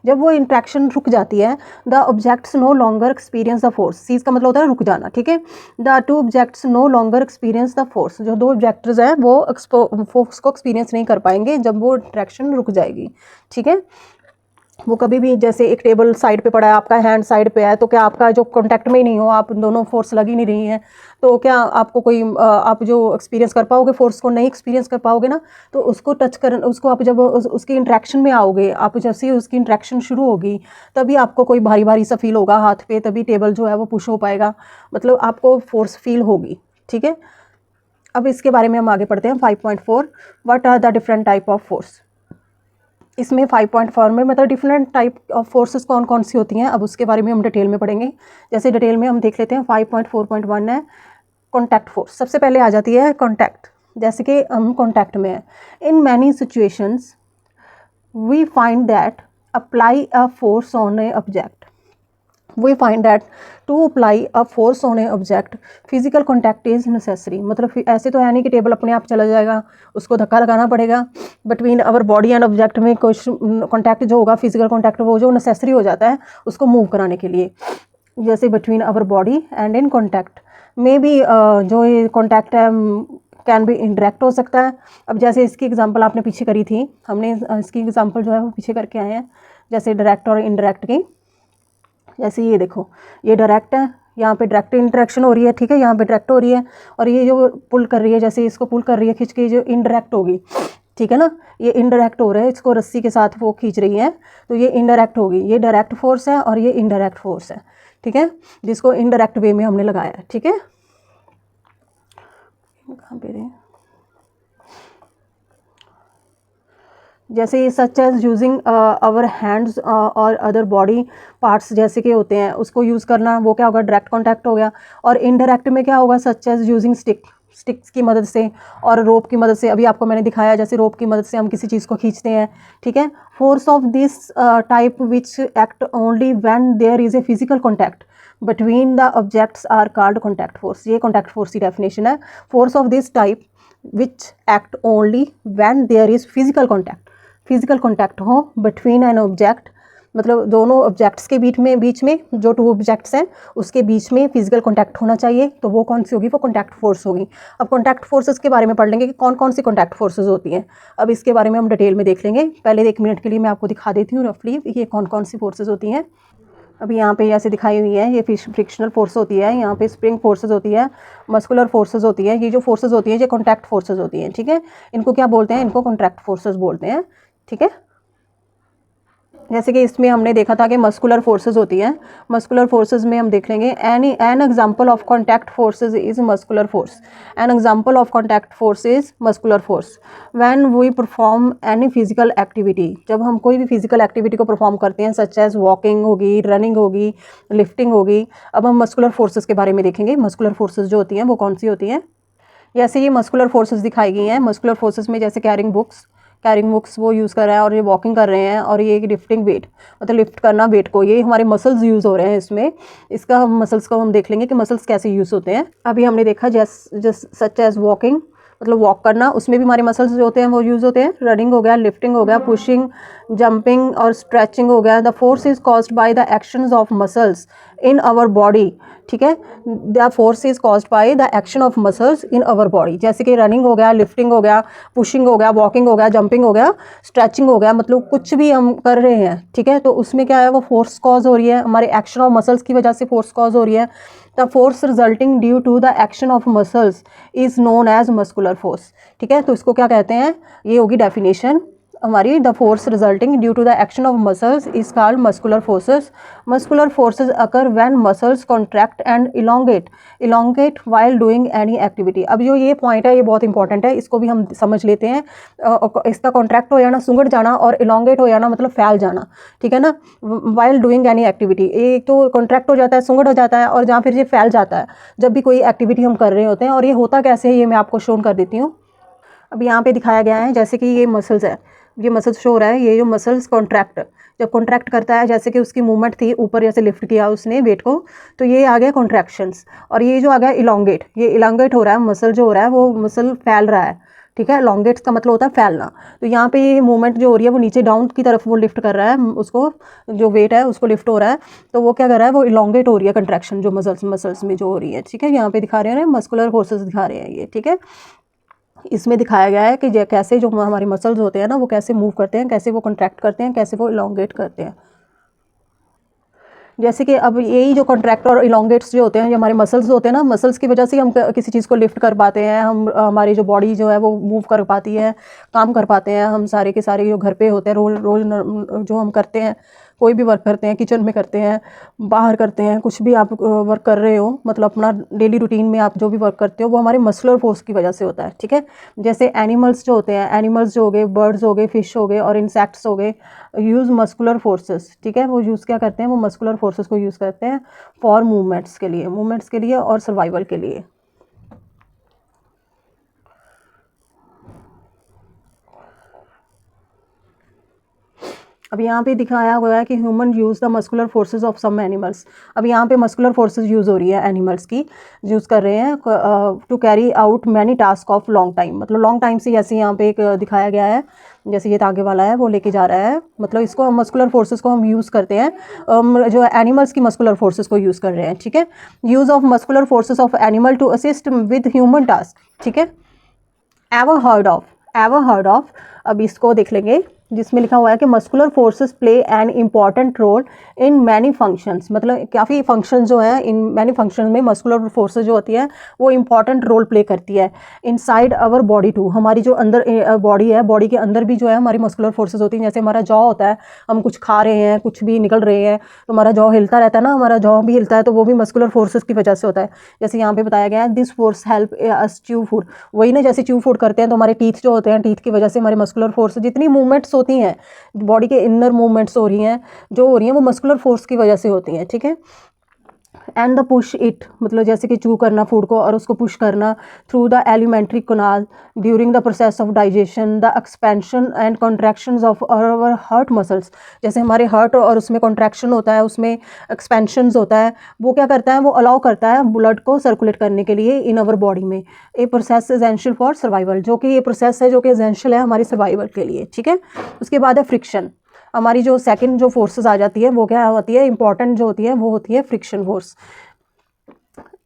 जब वो इंट्रैक्शन रुक जाती है, the objects no longer experience the force, cease का मतलब होता है रुक जाना। ठीक है, the two objects no longer experience the force, जो दो ऑब्जेक्ट्स हैं वो फोर्स को एक्सपीरियंस नहीं कर पाएंगे जब वो इंट्रैक्शन रुक जाएगी। ठीक है, वो कभी भी, जैसे एक टेबल साइड पे पड़ा है, आपका हैंड साइड पे है, तो क्या आपका जो कांटेक्ट में ही नहीं हो, आप दोनों फोर्स लगी नहीं रही हैं, तो क्या आपको कोई आप जो एक्सपीरियंस कर पाओगे फोर्स को, नहीं एक्सपीरियंस कर पाओगे ना। तो उसको टच कर, उसको आप जब उसकी इंट्रैक्शन में आओगे, आप जैसे ही उसकी इंट्रैक्शन शुरू होगी तभी आपको कोई भारी भारी सा फील होगा हाथ पे, तभी टेबल जो है वो पुश हो पाएगा, मतलब आपको फोर्स फील होगी। ठीक है, अब इसके बारे में हम आगे पढ़ते हैं। 5.4 what are the different type of force. इसमें 5.4 में मतलब डिफरेंट टाइप ऑफ फोर्सेस कौन कौन सी होती हैं, अब उसके बारे में हम डिटेल में पढ़ेंगे। जैसे डिटेल में हम देख लेते हैं। 5.4.1 है कॉन्टैक्ट फोर्स। सबसे पहले आ जाती है कॉन्टैक्ट, जैसे कि हम कॉन्टैक्ट में हैं। In many situations we find that apply a force on a object, we find that to apply a force on a object physical contact is necessary। मतलब ऐसे तो है नहीं कि टेबल अपने आप चला जाएगा, उसको धक्का लगाना पड़ेगा। Between our body and object में कुछ कॉन्टैक्ट जो होगा, फिजिकल कॉन्टैक्ट, वो जो नेसेसरी हो जाता है उसको मूव कराने के लिए। जैसे between our body and in contact में भी जो ये कॉन्टैक्ट है कैन भी इंडायरेक्ट हो सकता है। अब जैसे इसकी एग्जांपल आपने पीछे करी थी, हमने इसकी एग्जांपल जो है वो पीछे करके आए हैं, जैसे डायरेक्ट और इनडायरेक्ट की। जैसे ये देखो, ये डायरेक्ट है, यहाँ पे डायरेक्ट इंटरेक्शन हो रही है। ठीक है, यहाँ पे डायरेक्ट हो रही है, और ये जो पुल कर रही है, जैसे इसको पुल कर रही है खींच के, जो इनडायरेक्ट होगी। ठीक है ना, ये इनडायरेक्ट हो रहा है, इसको रस्सी के साथ वो खींच रही है, तो ये इनडायरेक्ट होगी। ये डायरेक्ट फोर्स है और ये इनडायरेक्ट फोर्स है। ठीक है, जिसको इनडायरेक्ट वे में हमने लगाया है। ठीक है, कहाँ पे रहे, जैसे such as using our hands और अदर बॉडी पार्ट्स जैसे के होते हैं, उसको यूज़ करना, वो क्या होगा, डायरेक्ट कॉन्टैक्ट हो गया। और इनडायरेक्ट में क्या होगा, सच एज यूजिंग स्टिक्स की मदद से और रोप की मदद से। अभी आपको मैंने दिखाया, जैसे रोप की मदद से हम किसी चीज़ को खींचते हैं। ठीक है, force of this type which act only when there is a physical contact between the objects are called contact force. ये कॉन्टैक्ट फोर्स की डेफिनेशन है। Force of this type which act only when there is physical contact, physical contact हो between an object, मतलब दोनों objects के बीच में जो टू ऑब्जेक्ट्स हैं उसके बीच में फिजिकल कॉन्टैक्ट होना चाहिए, तो वो कौन सी होगी, वो कॉन्टैक्ट फोर्स होगी। अब कॉन्टैक्ट फोर्सेस के बारे में पढ़ लेंगे कि कौन कौन सी कॉन्टैक्ट फोर्सेस होती हैं। अब इसके बारे में हम डिटेल में देख लेंगे। पहले 1 मिनट के लिए मैं आपको दिखा देती हूँ रफली ये कौन कौन सी फोर्सेस होती हैं। अभी यहाँ पे ऐसे दिखाई हुई है, ये फ्रिक्शनल फोर्स होती है, यहाँ पे स्प्रिंग फोर्सेस होती है, मस्कुलर फोर्सेस होती है। ये जो फोर्सेस होती हैं ये कॉन्टैक्ट फोर्सेस होती हैं। ठीक है, इनको क्या बोलते हैं, इनको कॉन्ट्रैक्ट फोर्सेस बोलते हैं। ठीक है, जैसे कि इसमें हमने देखा था कि मस्कुलर फोर्सेस होती हैं। मस्कुलर फोर्सेस में हम देख लेंगे, an example of contact forces is muscular force. An example of contact force is muscular force when we perform any physical activity. जब हम कोई भी फिजिकल एक्टिविटी को परफॉर्म करते हैं, सच एज वॉकिंग होगी, रनिंग होगी, लिफ्टिंग होगी। अब हम मस्कुलर फोर्सेस के बारे में देखेंगे। मस्कुलर फोर्सेस जो होती हैं वो कौन सी होती हैं। जैसे ये मस्कुलर फोर्सेस दिखाई गई हैं। मस्कुलर फोर्सेस में जैसे कैरिंग बुक्स वो यूज़ कर रहे हैं, और ये वॉकिंग कर रहे हैं, और ये लिफ्टिंग वेट, मतलब लिफ्ट करना वेट को, ये हमारे मसल्स यूज़ हो रहे हैं इसमें। इसका मसल्स को हम देख लेंगे कि मसल्स कैसे यूज़ होते हैं। अभी हमने देखा सच एज वॉकिंग, मतलब वॉक करना, उसमें भी हमारे मसल्स जो होते हैं वो यूज़ होते हैं। रनिंग हो गया, लिफ्टिंग हो गया, पुशिंग, जंपिंग और स्ट्रेचिंग हो गया। The force is caused by the actions of muscles in our body. ठीक है, the force is caused by the action of muscles in our body. जैसे कि रनिंग हो गया, लिफ्टिंग हो गया, पुशिंग हो गया, वॉकिंग हो गया, जंपिंग हो गया, स्ट्रेचिंग हो गया, मतलब कुछ भी हम कर रहे हैं। ठीक है, तो उसमें क्या है, वो फोर्स कॉज हो रही है, हमारे एक्शन ऑफ मसल्स की वजह से फोर्स कॉज हो रही है। The force resulting due to the action of muscles is known as muscular force. ठीक है, तो इसको क्या कहते हैं, ये होगी डेफिनेशन। हमारी the force resulting due to the action of muscles is called muscular forces. Muscular forces occur when muscles contract and elongate while doing any activity. अब जो ये पॉइंट है ये बहुत इंपॉर्टेंट है, इसको भी हम समझ लेते हैं। इसका कॉन्ट्रैक्ट हो जाना, सुंगड़ जाना, और इलोंगेट हो जाना मतलब फैल जाना, ठीक है ना। वाइल डूइंग एनी एक्टिविटी, एक तो कॉन्ट्रैक्ट हो जाता है, सुंगड़ हो जाता है, और जहाँ फिर ये फैल जाता है जब भी कोई एक्टिविटी हम कर रहे होते हैं। और ये होता कैसे है ये मैं आपको शो कर देती हूँ। अब यहाँ पे दिखाया गया है जैसे कि ये मसल्स है, ये मसल्स शो हो रहा है, ये जो मसल्स कॉन्ट्रैक्ट, जब कॉन्ट्रैक्ट करता है, जैसे कि उसकी मूवमेंट थी ऊपर जैसे लिफ्ट किया उसने वेट को, तो ये आ गया कॉन्ट्रैक्शंस। और ये जो आ गया इलोंगेट, ये इलोंगेट हो रहा है, मसल जो हो रहा है वो मसल फैल रहा है, ठीक है। इलोंगेट्स का मतलब होता है फैलना। तो यहाँ पे ये मूवमेंट जो हो रही है वो नीचे डाउन की तरफ वो लिफ्ट कर रहा है, उसको जो वेट है उसको लिफ्ट हो रहा है, तो वो क्या कर रहा है, वो इलोंगेट हो रही है कंट्रैक्शन जो मसल्स में जो हो रही है, ठीक है। यहाँ पे दिखा रहे हैं मस्कुलर फोर्सेस दिखा रहे हैं ये, ठीक है। इसमें दिखाया गया है कि कैसे जो हमारे मसल्स होते हैं ना वो कैसे मूव करते हैं, कैसे वो कॉन्ट्रैक्ट करते हैं, कैसे वो इलोंगेट करते हैं। जैसे कि अब यही जो कॉन्ट्रैक्ट और इलोंगेट्स जो होते हैं, जो हमारे मसल्स होते हैं ना, मसल्स की वजह से हम किसी चीज़ को लिफ्ट कर पाते हैं, हम हमारी जो बॉडी जो है वो मूव कर पाती है, काम कर पाते हैं। हम सारे के सारे जो घर पे होते हैं रोज़ जो हम करते हैं, कोई भी वर्क करते हैं, किचन में करते हैं, बाहर करते हैं, कुछ भी आप वर्क कर रहे हो, मतलब अपना डेली रूटीन में आप जो भी वर्क करते हो वो हमारे मस्कुलर फोर्स की वजह से होता है, ठीक है। जैसे एनिमल्स जो होते हैं, एनिमल्स जो हो गए, बर्ड्स हो गए, फिश हो गए और इंसेक्ट्स हो गए, यूज़ मस्कुलर फोर्सेस, ठीक है। वो यूज़ क्या करते हैं, वो मस्कुलर फोर्सेस को यूज़ करते हैं फॉर मूवमेंट्स के लिए और सर्वाइवल के लिए। अब यहाँ पे दिखाया हुआ है कि human use the muscular forces of some animals. अब यहाँ पे मस्कुलर फोर्सेस यूज़ हो रही है, एनिमल्स की यूज़ कर रहे हैं to carry out many task of long time, मतलब लॉन्ग टाइम से ऐसे यहाँ पे एक दिखाया गया है, जैसे ये आगे वाला है वो लेके जा रहा है, मतलब इसको हम मस्कुलर फोर्सेस को हम यूज़ करते हैं, जो एनिमल्स की मस्कुलर फोर्सेस को यूज़ कर रहे हैं, ठीक है। Use of muscular forces of animal to assist with human task, ठीक है। एवर हर्ड ऑफ, अब इसको देख लेंगे, जिसमें लिखा हुआ है कि muscular forces play an important role in many functions, मतलब काफ़ी फंक्शन जो है, इन मैनी फंक्शन में मस्कुलर फोर्सेस जो होती है वो इम्पॉर्टेंट रोल प्ले करती है। इनसाइड आवर बॉडी टू, हमारी जो अंदर बॉडी है, बॉडी के अंदर भी जो है हमारी मस्कुलर फोर्सेस होती हैं। जैसे हमारा जॉ होता है, हम कुछ खा रहे हैं, कुछ भी निकल रहे हैं, तो हमारा जॉ हिलता रहता है ना, हमारा जॉ भी हिलता है, तो वो भी मस्कुलर फोर्सेस की वजह से होता है। जैसे यहाँ पे बताया गया है, this force help us chew food, वही ना, जैसे च्यू फूड करते हैं तो हमारे टीथ जो होते हैं, टीथ की वजह से हमारे मस्कुलर फोर्स, जितनी मूवमेंट्स होती हैं बॉडी के इनर मूवमेंट्स हो रही हैं, जो हो रही हैं वो मस्कुलर फोर्स की वजह से होती हैं, ठीक है। एंड द पुश इट, मतलब जैसे कि चू करना फूड को और उसको पुश करना through the alimentary canal during the process of digestion, the expansion and contractions of our heart muscles, जैसे हमारे हार्ट और उसमें कॉन्ट्रैक्शन होता है, उसमें एक्सपेंशंस होता है, वो क्या करता है, वो अलाउ करता है ब्लड को सर्कुलेट करने के लिए इन आवर बॉडी में। A process essential for survival, जो कि ये प्रोसेस है जो कि एसेंशियल है हमारी सर्वाइवल के लिए, ठीक है। उसके बाद है फ्रिक्शन, हमारी जो सेकंड जो फोर्सेस आ जाती है वो क्या होती है, इंपॉर्टेंट जो होती है वो होती है friction force.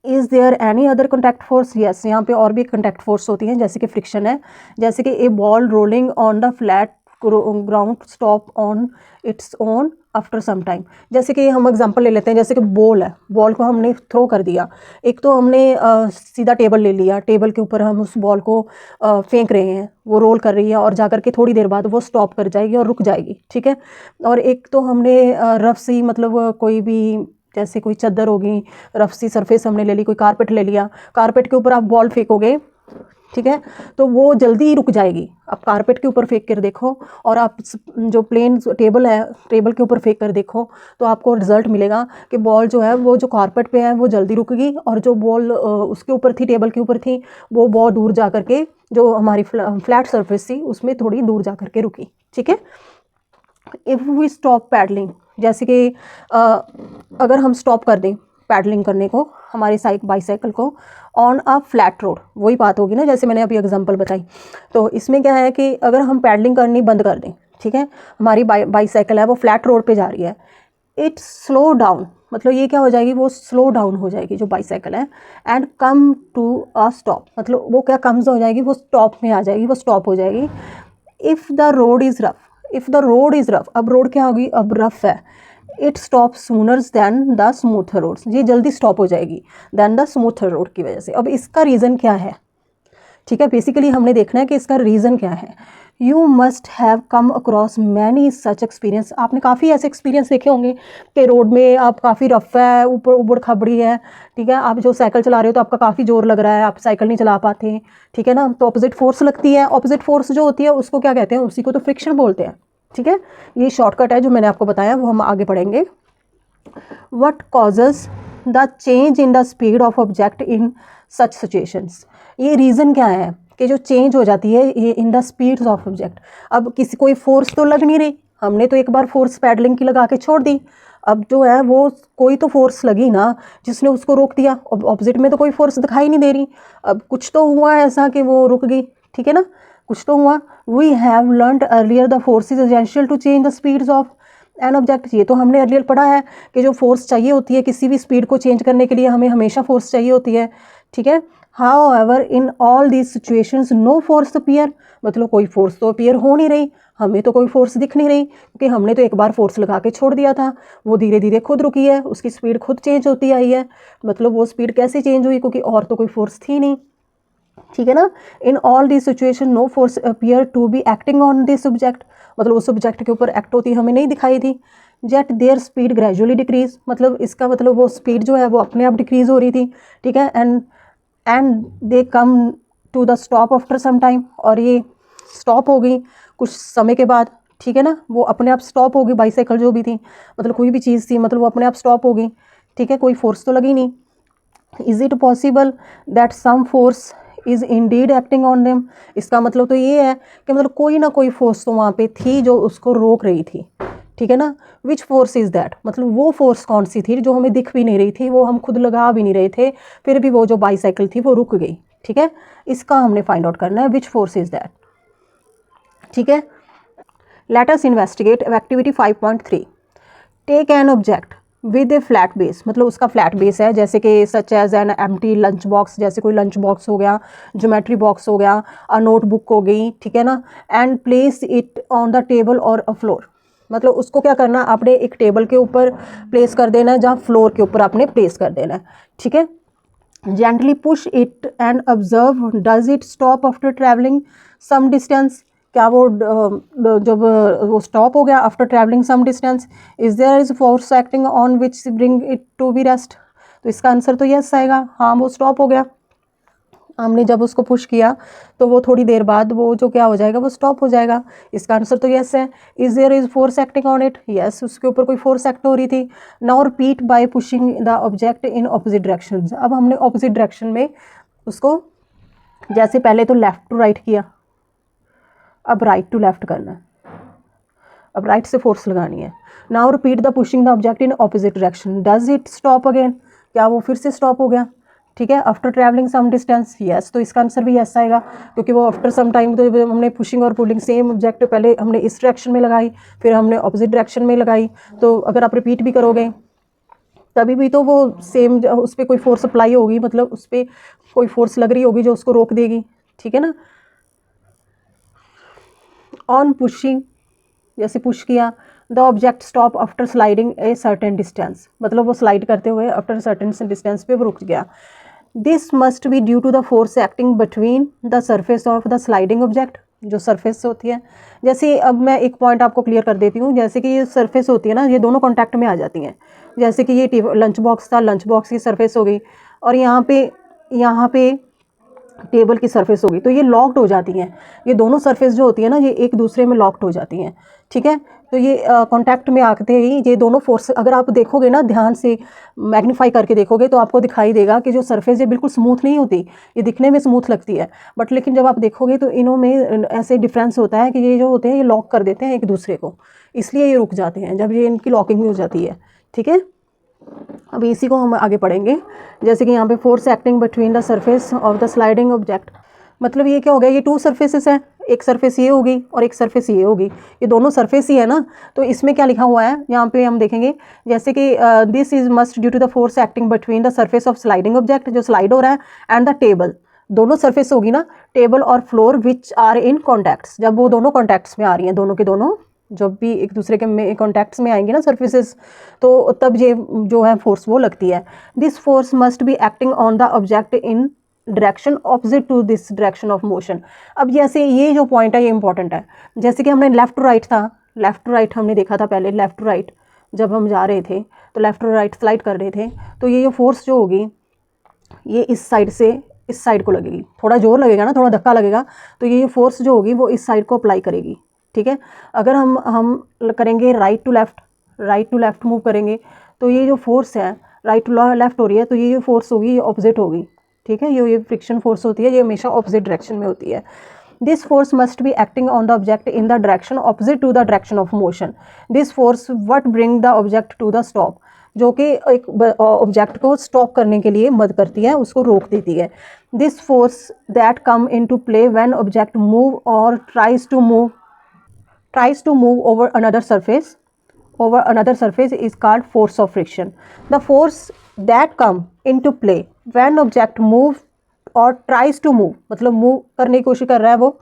Is there any other contact force, yes, यहाँ पे और भी कॉन्टैक्ट फोर्स होती हैं, जैसे कि फ्रिक्शन है, जैसे कि a ball rolling on the flat ground stop on its own after some time. जैसे कि हम एग्जांपल ले लेते हैं, जैसे कि बॉल है, बॉल को हमने थ्रो कर दिया, एक तो हमने सीधा टेबल ले लिया, टेबल के ऊपर हम उस बॉल को फेंक रहे हैं, वो रोल कर रही है और जाकर के थोड़ी देर बाद वो स्टॉप कर जाएगी और रुक जाएगी, ठीक है। और एक तो हमने रफ सी, मतलब कोई भी, जैसे कोई चादर होगी, रफ सी सरफेस हमने ले ली, कोई कारपेट ले लिया, कारपेट के ऊपर आप बॉल फेंकोगे, ठीक है, तो वो जल्दी ही रुक जाएगी। आप कारपेट के ऊपर फेंक कर देखो और आप जो प्लेन टेबल है, टेबल के ऊपर फेंक कर देखो, तो आपको रिजल्ट मिलेगा कि बॉल जो है वो जो कारपेट पे है वो जल्दी रुकेगी, और जो बॉल उसके ऊपर थी, टेबल के ऊपर थी, वो बहुत दूर जा कर के, जो हमारी फ्लैट सरफेस थी उसमें थोड़ी दूर जा कर के रुकी, ठीक है। इफ़ वी स्टॉप पैडलिंग, जैसे कि अगर हम स्टॉप कर दें पैडलिंग करने को, हमारी बाईसाइकिल को ऑन अ फ्लैट रोड, वही बात होगी ना जैसे मैंने अभी एग्जांपल बताई। तो इसमें क्या है कि अगर हम पैडलिंग करनी बंद कर दें, ठीक है, हमारी बाईसाइकिल है वो फ्लैट रोड पे जा रही है, इट स्लो डाउन, मतलब ये क्या हो जाएगी, वो स्लो डाउन हो जाएगी जो बाईसाइकिल है, and come to a stop, मतलब वो क्या कम्स हो जाएगी, वो स्टॉप में आ जाएगी, वो स्टॉप हो जाएगी। If the road is rough, if the road is rough, अब रोड क्या होगी, अब रफ है, it stop sooner than the smoother roads, ये जल्दी स्टॉप हो जाएगी दैन द स्मूथर रोड की वजह से। अब इसका रीज़न क्या है, ठीक है, बेसिकली हमने देखना है कि इसका रीज़न क्या है। You must have come across many such experience. आपने काफ़ी ऐसे एक्सपीरियंस देखे होंगे कि रोड में आप काफ़ी रफ है, ऊपर उबड़ खबड़ी है, ठीक है, आप जो साइकिल चला रहे हो तो आपका काफ़ी जोर लग रहा है, आप साइकिल नहीं चला पाते, ठीक है ना, तो ऑपोजिट फोर्स लगती है। ऑपोजिट फोर्स जो होती है उसको क्या कहते हैं, उसी को तो फ्रिक्शन बोलते हैं, ठीक है। ये शॉर्टकट है जो मैंने आपको बताया, वो हम आगे पढ़ेंगे। What causes the change in the speed of object in such situations. ये रीज़न क्या है कि जो चेंज हो जाती है ये in the speeds of object. अब किसी कोई फोर्स तो लग नहीं रही, हमने तो एक बार फोर्स पैडलिंग की लगा के छोड़ दी, अब जो है वो कोई तो फोर्स लगी ना जिसने उसको रोक दिया। ऑपोजिट में तो कोई फोर्स दिखाई नहीं दे रही, अब कुछ तो हुआ ऐसा कि वो रुक गई, ठीक है ना, कुछ तो हुआ। We have learned earlier the force is essential to change the speeds of an object. ये तो हमने अर्लियर पढ़ा है कि जो फोर्स चाहिए होती है किसी भी स्पीड को चेंज करने के लिए, हमें हमेशा फोर्स चाहिए होती है, ठीक है। However in all these situations no force appear, मतलब कोई फोर्स तो अपीयर हो नहीं रही, हमें तो कोई फोर्स दिख नहीं रही, क्योंकि हमने तो एक बार फोर्स लगा के छोड़ दिया था, वो धीरे धीरे खुद रुकी है, उसकी स्पीड खुद चेंज होती आई है। मतलब वो स्पीड कैसे चेंज हुई, क्योंकि और तो कोई फोर्स थी नहीं, ठीक है ना। In all the situation no force appear to be acting on this object, मतलब उस ऑब्जेक्ट के ऊपर एक्ट होती हमें नहीं दिखाई थी। Jet there speed gradually decrease, मतलब इसका मतलब वो स्पीड जो है वो अपने आप डिक्रीज हो रही थी, ठीक है। And they come to the stop after some time, और ये स्टॉप हो गई कुछ समय के बाद, ठीक है ना, वो अपने आप स्टॉप हो गई। बाईसाइकिल जो भी थी, मतलब कोई भी चीज़ थी, मतलब वो अपने आप स्टॉप हो गई, ठीक है, कोई फोर्स तो लगी नहीं। Is it possible that some force is indeed acting on them, इसका मतलब तो ये है कि मतलब कोई ना कोई फोर्स तो वहाँ पे थी जो उसको रोक रही थी, ठीक है ना। विच फोर्स इज़ दैट, मतलब वो फोर्स कौन सी थी जो हमें दिख भी नहीं रही थी, वो हम खुद लगा भी नहीं रहे थे, फिर भी वो जो बाईसाइकिल थी वो रुक गई, ठीक है। इसका हमने फाइंड आउट करना है, विच फोर्स इज़ दैट, ठीक है। Let us investigate activity 5.3। Take an object with a flat base, मतलब उसका फ्लैट बेस है, जैसे कि such as an empty lunch box, जैसे कोई लंच बॉक्स हो गया, ज्योमेट्री बॉक्स हो गया, नोटबुक हो गई, ठीक है ना। And place it on the table और अ फ्लोर, मतलब उसको क्या करना, आपने एक टेबल के ऊपर प्लेस कर देना है, जहाँ फ्लोर के ऊपर आपने प्लेस कर देना है, ठीक है। Gently push it and observe does it stop after travelling some distance, क्या वो जब वो स्टॉप हो गया after travelling some distance. Is there is force acting on which bring it to be rest, तो इसका आंसर तो यस आएगा, हाँ वो स्टॉप हो गया, हमने जब उसको पुश किया तो वो थोड़ी देर बाद वो जो क्या हो जाएगा, वो स्टॉप हो जाएगा, इसका आंसर तो यस है। Is there is force acting on it, yes उसके ऊपर कोई फोर्स एक्ट हो रही थी। Now repeat by pushing the object in opposite direction, अब हमने ऑपोजिट डायरेक्शन में उसको, जैसे पहले तो लेफ्ट टू राइट किया, अब राइट टू लेफ्ट करना है, अब राइट से फोर्स लगानी है। Now repeat the pushing the object in opposite direction, does it stop again, क्या वो फिर से स्टॉप हो गया, ठीक है। After travelling some distance, yes, तो इसका आंसर भी यस आएगा, क्योंकि वो आफ्टर सम टाइम, तो हमने पुशिंग और पुलिंग सेम ऑब्जेक्ट पहले हमने इस डायरेक्शन में लगाई, फिर हमने ऑपोजिट डायरेक्शन में लगाई, तो अगर आप रिपीट भी करोगे तभी भी तो वो सेम उस पर कोई फोर्स अप्लाई होगी, मतलब उस पर कोई फोर्स लग रही होगी जो उसको रोक देगी, ठीक है ना। ऑन पुशिंग, जैसे पुश किया, the object stop after sliding a certain distance, मतलब वो स्लाइड करते हुए आफ्टर सर्टेन डिस्टेंस पे वो रुक गया। This must be due to the force acting between the surface of the sliding object, जो सरफेस होती है, जैसे अब मैं एक पॉइंट आपको क्लियर कर देती हूँ, जैसे कि ये सरफेस होती है ना, ये दोनों कॉन्टैक्ट में आ जाती हैं, जैसे कि ये लंच बॉक्स था, लंच बॉक्स की सरफेस हो गई, और यहाँ पे टेबल की सरफेस होगी, तो ये लॉक्ड हो जाती हैं, ये दोनों सरफेस जो होती है ना, ये एक दूसरे में लॉक्ड हो जाती हैं, ठीक है। तो ये कांटेक्ट में आते ही ये दोनों फोर्स, अगर आप देखोगे ना ध्यान से मैग्नीफाई करके देखोगे तो आपको दिखाई देगा कि जो सरफेस है बिल्कुल स्मूथ नहीं होती, ये दिखने में स्मूथ लगती है, बट लेकिन जब आप देखोगे तो इनों में ऐसे डिफरेंस होता है कि ये जो होते हैं ये लॉक कर देते हैं एक दूसरे को, इसलिए ये रुक जाते हैं जब ये इनकी लॉकिंग हो जाती है, ठीक है। अब इसी को हम आगे पढ़ेंगे, जैसे कि यहाँ पे force acting between the surface of the sliding object, मतलब ये क्या हो गया, ये टू सरफेसेस हैं, एक सरफेस ये होगी और एक सरफेस ये होगी, ये दोनों सरफेस ही है ना, तो इसमें क्या लिखा हुआ है यहाँ पे हम देखेंगे, जैसे कि this is must due to the force acting between the surface of sliding object, जो स्लाइड हो रहा है, एंड द टेबल, दोनों सरफेस होगी ना, टेबल और floor which are in contacts, जब वो दोनों कॉन्टैक्ट्स में आ रही हैं, दोनों के दोनों जब भी एक दूसरे के में कॉन्टैक्ट्स में आएंगे ना सरफेसेस, तो तब ये जो है फोर्स वो लगती है। This force must be acting on the object in direction opposite to this direction of motion. अब जैसे ये जो पॉइंट है ये इंपॉर्टेंट है, जैसे कि हमने लेफ्ट टू राइट था, लेफ्ट टू राइट हमने देखा था पहले, लेफ्ट टू राइट जब हम जा रहे थे तो लेफ्ट टू राइट स्लाइड कर रहे थे, तो ये जो फोर्स जो होगी ये इस साइड से इस साइड को लगेगी, थोड़ा जोर लगेगा ना, थोड़ा धक्का लगेगा, तो ये फोर्स जो होगी वो इस साइड को अप्लाई करेगी, ठीक है। अगर हम करेंगे राइट टू लेफ्ट मूव करेंगे, तो ये जो फोर्स है राइट टू लेफ्ट हो रही है, तो ये जो फोर्स होगी ये ऑपोजिट होगी, ठीक है। ये फ्रिक्शन फोर्स होती है, ये हमेशा ऑपोजिट डायरेक्शन में होती है। This force must be acting on the object in the direction opposite to the direction of motion. This force what bring the object to the stop, जो कि एक ऑब्जेक्ट को स्टॉप करने के लिए मदद करती है, उसको रोक देती है। This force that come in to play when object move or tries to move over another surface is called force of friction. The force that come into play when object move or tries to move, मतलब move करने की कोशिश कर रहा है वो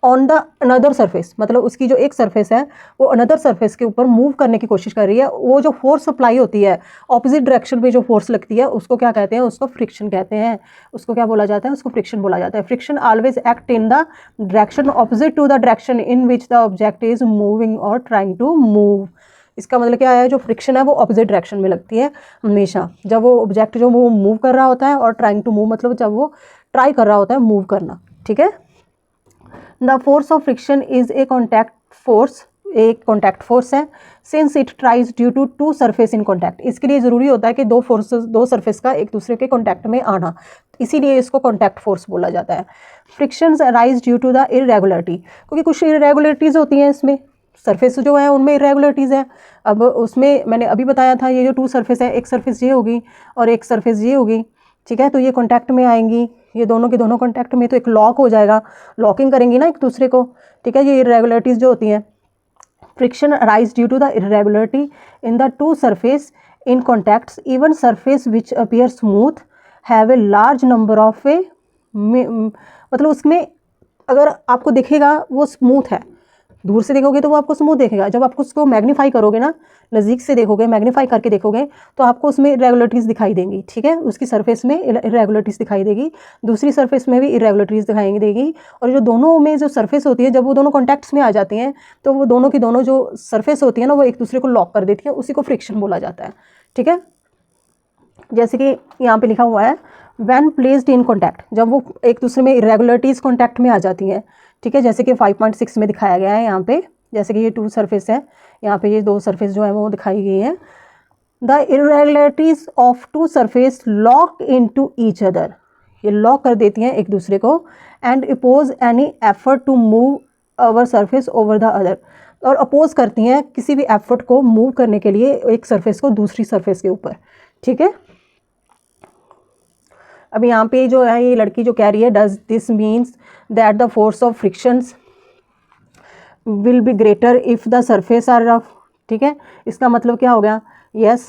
on the another surface, मतलब उसकी जो एक सरफेस है वो अनदर सरफेस के ऊपर मूव करने की कोशिश कर रही है, वो जो फोर्स अप्लाई होती है ऑपोजिट डायरेक्शन में जो फोर्स लगती है उसको क्या कहते हैं, उसको फ्रिक्शन कहते हैं। उसको क्या बोला जाता है, उसको फ्रिक्शन बोला जाता है। Friction always act in the direction opposite to the direction in which the object is moving or trying to move. इसका मतलब क्या है, जो फ्रिक्शन है वो ऑपोजिट डायरेक्शन में लगती है हमेशा, जब वो ऑब्जेक्ट जो वो मूव कर रहा होता है, और ट्राइंग टू मूव मतलब जब वो ट्राई कर रहा होता है मूव करना, ठीक है। The force of friction is a contact force, एक कॉन्टैक्ट फोर्स है, since it tries due to two surface in contact. इसके लिए ज़रूरी होता है कि दो सरफेस का एक दूसरे के कॉन्टैक्ट में आना, इसीलिए इसको कॉन्टैक्ट फोर्स बोला जाता है। Frictions arise due to the irregularity, क्योंकि कुछ इरेगुलरिटीज़ होती हैं इसमें, सरफेस जो है उनमें इरेगुलरिटीज़ है। अब उसमें मैंने अभी बताया था, ये जो टू सरफेस है, एक सरफेस ये होगी और एक सरफेस ये होगी, ठीक है। तो ये कॉन्टैक्ट में आएंगी, ये दोनों के दोनों कॉन्टैक्ट में, तो एक लॉक हो जाएगा, लॉकिंग करेंगी ना एक दूसरे को, ठीक है। ये इरेगुलरिटीज़ जो होती हैं, friction arise due to the irregularity in the two surface in contacts, even surface which appear smooth have a large number of a, मतलब उसमें अगर आपको दिखेगा वो स्मूथ है, दूर से देखोगे तो वो आपको स्मूथ देखेगा, जब आपको उसको मैग्नीफाई करोगे ना, नज़दीक से देखोगे, मैग्नीफाई करके देखोगे, तो आपको उसमें इरेगुलरिटीज़ दिखाई देंगी, ठीक है। उसकी सरफेस में इरेगुलरिटीज़ दिखाई देगी, दूसरी सरफेस में भी इरेगुलरिटीज़ दिखाई देगी, और जो दोनों में जो सरफेस होती है, जब वो दोनों कॉन्टैक्ट्स में आ जाती हैं, तो वो दोनों की दोनों जो सरफेस होती है ना, वो एक दूसरे को लॉक कर देती है, उसी को फ्रिक्शन बोला जाता है, ठीक है। जैसे कि यहाँ पे लिखा हुआ है, व्हेन प्लेस्ड इन कॉन्टैक्ट, जब वो एक दूसरे में इरेगुलरिटीज़ कॉन्टैक्ट में आ जाती हैं, ठीक है। जैसे कि 5.6 में दिखाया गया है यहाँ पे, जैसे कि ये टू सरफेस है, यहाँ पे ये दो सरफेस जो है वो दिखाई गई है। The irregularities of two surface lock into each other, ये लॉक कर देती हैं एक दूसरे को, and oppose any effort to move our surface over the other, और अपोज करती हैं किसी भी एफर्ट को मूव करने के लिए एक सरफेस को दूसरी सरफेस के ऊपर, ठीक है। अब यहाँ पे जो है ये लड़की जो कह रही है, does this means that the force of frictions will be greater if the surface are rough, ठीक है। इसका मतलब क्या हो गया, यस।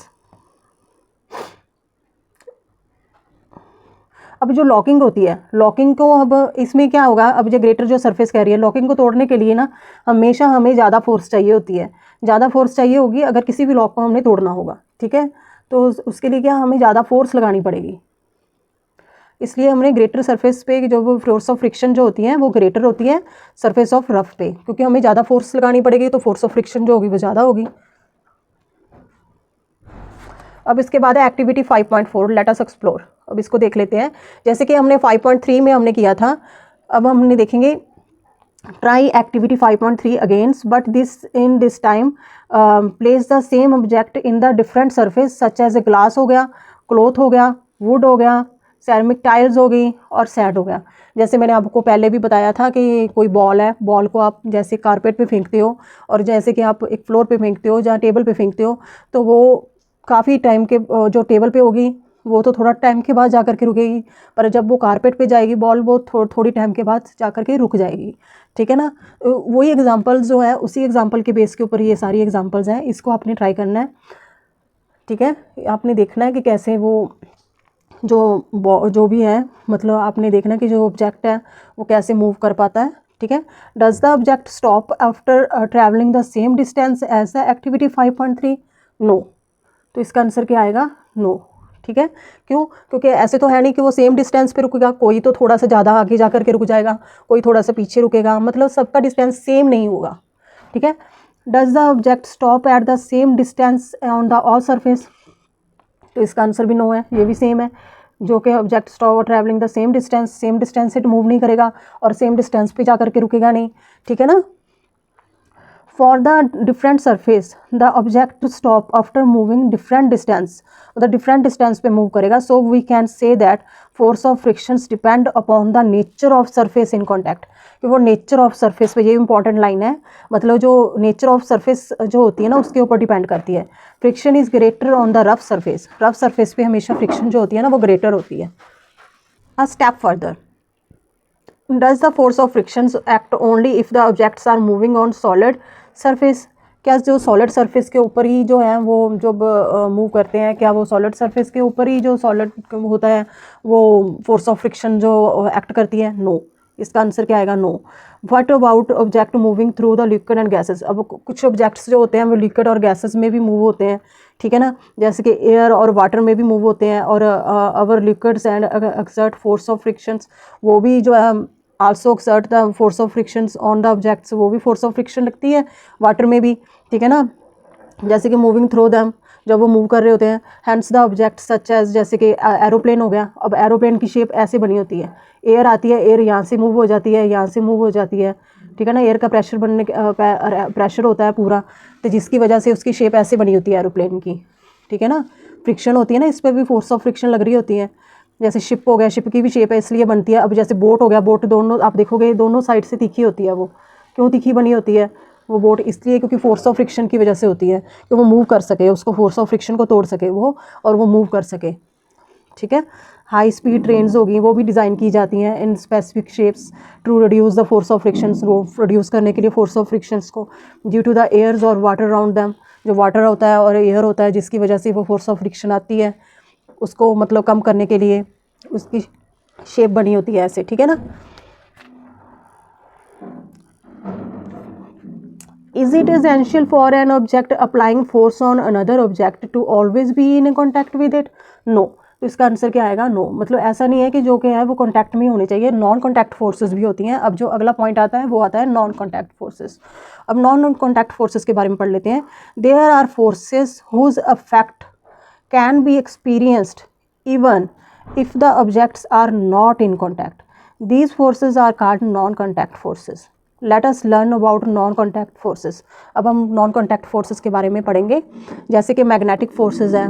अब जो लॉकिंग होती है, लॉकिंग को अब इसमें क्या होगा, अब जो ग्रेटर जो सरफेस कह रही है, लॉकिंग को तोड़ने के लिए ना हमेशा हमें ज़्यादा फोर्स चाहिए होती है, ज़्यादा फोर्स चाहिए होगी अगर किसी भी लॉक को हमने तोड़ना होगा, ठीक है। तो उसके लिए क्या हमें ज़्यादा फोर्स लगानी पड़ेगी, इसलिए हमने ग्रेटर सरफेस पे जो वो फोर्स ऑफ फ्रिक्शन जो होती है वो ग्रेटर होती है सरफेस ऑफ रफ पे, क्योंकि हमें ज़्यादा फोर्स लगानी पड़ेगी, तो फोर्स ऑफ फ्रिक्शन जो होगी वो ज़्यादा होगी। अब इसके बाद है एक्टिविटी 5.4, लेट अस एक्सप्लोर। अब इसको देख लेते हैं, जैसे कि हमने 5.3 में हमने किया था, अब हमने देखेंगे try activity 5.3 against, but this time place the same object in the different surface, such as a glass हो गया, क्लॉथ हो गया, वुड हो गया, सेरेमिक टाइल्स हो गई और सैंड हो गया। जैसे मैंने आपको पहले भी बताया था कि कोई बॉल है, बॉल को आप जैसे कारपेट पे फेंकते हो, और जैसे कि आप एक फ्लोर पे फेंकते हो, जहाँ टेबल पे फेंकते हो, तो वो काफ़ी टाइम के, जो टेबल पे होगी वो तो थोड़ा टाइम के बाद जा कर के रुकेगी, पर जब वो कारपेट पे जाएगी बॉल, वो थोड़ी टाइम के बाद जा कर के रुक जाएगी, ठीक है ना। वही एग्जांपल्स जो है, उसी एग्जांपल के बेस के ऊपर ये सारी एग्जांपल्स हैं, इसको आपने ट्राई करना है, ठीक है। आपने देखना है कि कैसे वो जो भी है, मतलब आपने देखना है कि जो ऑब्जेक्ट है वो कैसे मूव कर पाता है, ठीक है। Does the object stop after travelling the same distance as the activity 5.3? No, तो इसका आंसर क्या आएगा, नो, ठीक है, क्यों? क्योंकि ऐसे तो है नहीं कि वो सेम डिस्टेंस पे रुकेगा, कोई तो थोड़ा सा ज़्यादा आगे जा करके रुक जाएगा, कोई थोड़ा सा पीछे रुकेगा, मतलब सबका डिस्टेंस सेम नहीं होगा। ठीक है, does the object stop at the same distance on the all surface, तो इसका आंसर भी नो है, ये भी सेम है, जो कि object stop travelling the same distance से मूव नहीं करेगा और सेम डिस्टेंस पे जा करके रुकेगा नहीं। ठीक है ना। For the different surface the object stop after moving different distance, मतलब डिफरेंट डिस्टेंस पे मूव करेगा। So we can say that force of frictions depend upon the nature of surface in contact, कि वो नेचर ऑफ सरफेस पे, ये important line है, मतलब जो नेचर ऑफ सरफेस जो होती है ना उसके ऊपर डिपेंड करती है। Friction is greater on the rough surface पे हमेशा फ्रिक्शन जो होती है ना वो ग्रेटर होती है। A step further, does the force of frictions act only if the objects are moving on solid surface, क्या जो सॉलिड सरफेस के ऊपर ही जो है वो जब मूव करते हैं, क्या वो सॉलिड सरफेस के ऊपर ही जो सॉलिड होता है वो फोर्स ऑफ फ्रिक्शन जो एक्ट करती है? नो, इसका आंसर क्या आएगा? No. What about object moving through the liquid and gases, अब कुछ ऑब्जेक्ट्स जो होते हैं वो लिक्विड और गैसेस में भी मूव होते हैं। ठीक है ना, जैसे कि एयर और वाटर में भी मूव होते हैं, और our liquids and exert force of frictions, वो भी जो है also exert the force of frictions on the objects, वो भी फोर्स ऑफ फ्रिक्शन लगती है वाटर में भी। ठीक है ना, जैसे कि मूविंग थ्रू दैम, जब वो मूव कर रहे होते हैं। Hands the object such as, जैसे कि एरोप्लेन हो गया, अब एरोप्लेन की शेप ऐसे बनी होती है, एयर आती है, एयर यहाँ से मूव हो जाती है, यहाँ से मूव हो जाती है। ठीक है ना, एयर का प्रेशर बनने प्रेशर होता है पूरा, तो जिसकी वजह से उसकी शेप ऐसे बनी होती है एरोप्लेन की। ठीक है ना, फ्रिक्शन होती है ना, इस पर भी फोर्स ऑफ फ्रिक्शन लग रही होती है। जैसे शिप हो गया, शिप की भी शेप है इसलिए बनती है। अब जैसे बोट हो गया, बोट दोनों आप देखोगे दोनों साइड से तीखी होती है। वो क्यों तीखी बनी होती है वो बोट? इसलिए क्योंकि फोर्स ऑफ फ्रिक्शन की वजह से होती है, कि वो मूव कर सके, उसको फोर्स ऑफ फ्रिक्शन को तोड़ सके वो, और वो मूव कर सके। ठीक है, हाई स्पीड ट्रेन्स होगी, वो भी डिज़ाइन की जाती हैं in specific shapes to reduce the force of frictions, वो रिड्यूस करने के लिए फोर्स ऑफ फ्रिक्शंस को, ड्यू टू द एयर्स और वाटर अराउंड दैम, जो वाटर होता है और एयर होता है जिसकी वजह से वो फोर्स ऑफ फ्रिक्शन आती है, उसको मतलब कम करने के लिए उसकी शेप बनी होती है ऐसे। ठीक है ना। Is it essential for an object applying force on another object to always be in contact with it? No, तो इसका आंसर क्या आएगा? नो। मतलब ऐसा नहीं है कि जो कि है वो कॉन्टैक्ट में होने चाहिए, नॉन कॉन्टैक्ट फोर्सेस भी होती हैं। अब जो अगला पॉइंट आता है वो आता है नॉन कॉन्टैक्ट फोर्सेस। अब नॉन कॉन्टैक्ट फोर्सेस के बारे में पढ़ लेते हैं। There are forces whose affect can be experienced even if the objects are not in contact. These forces are called non-contact forces. Let us learn about non-contact forces. अब हम non-contact forces के बारे में पढ़ेंगे। जैसे कि मैग्नेटिक फोर्सेस हैं,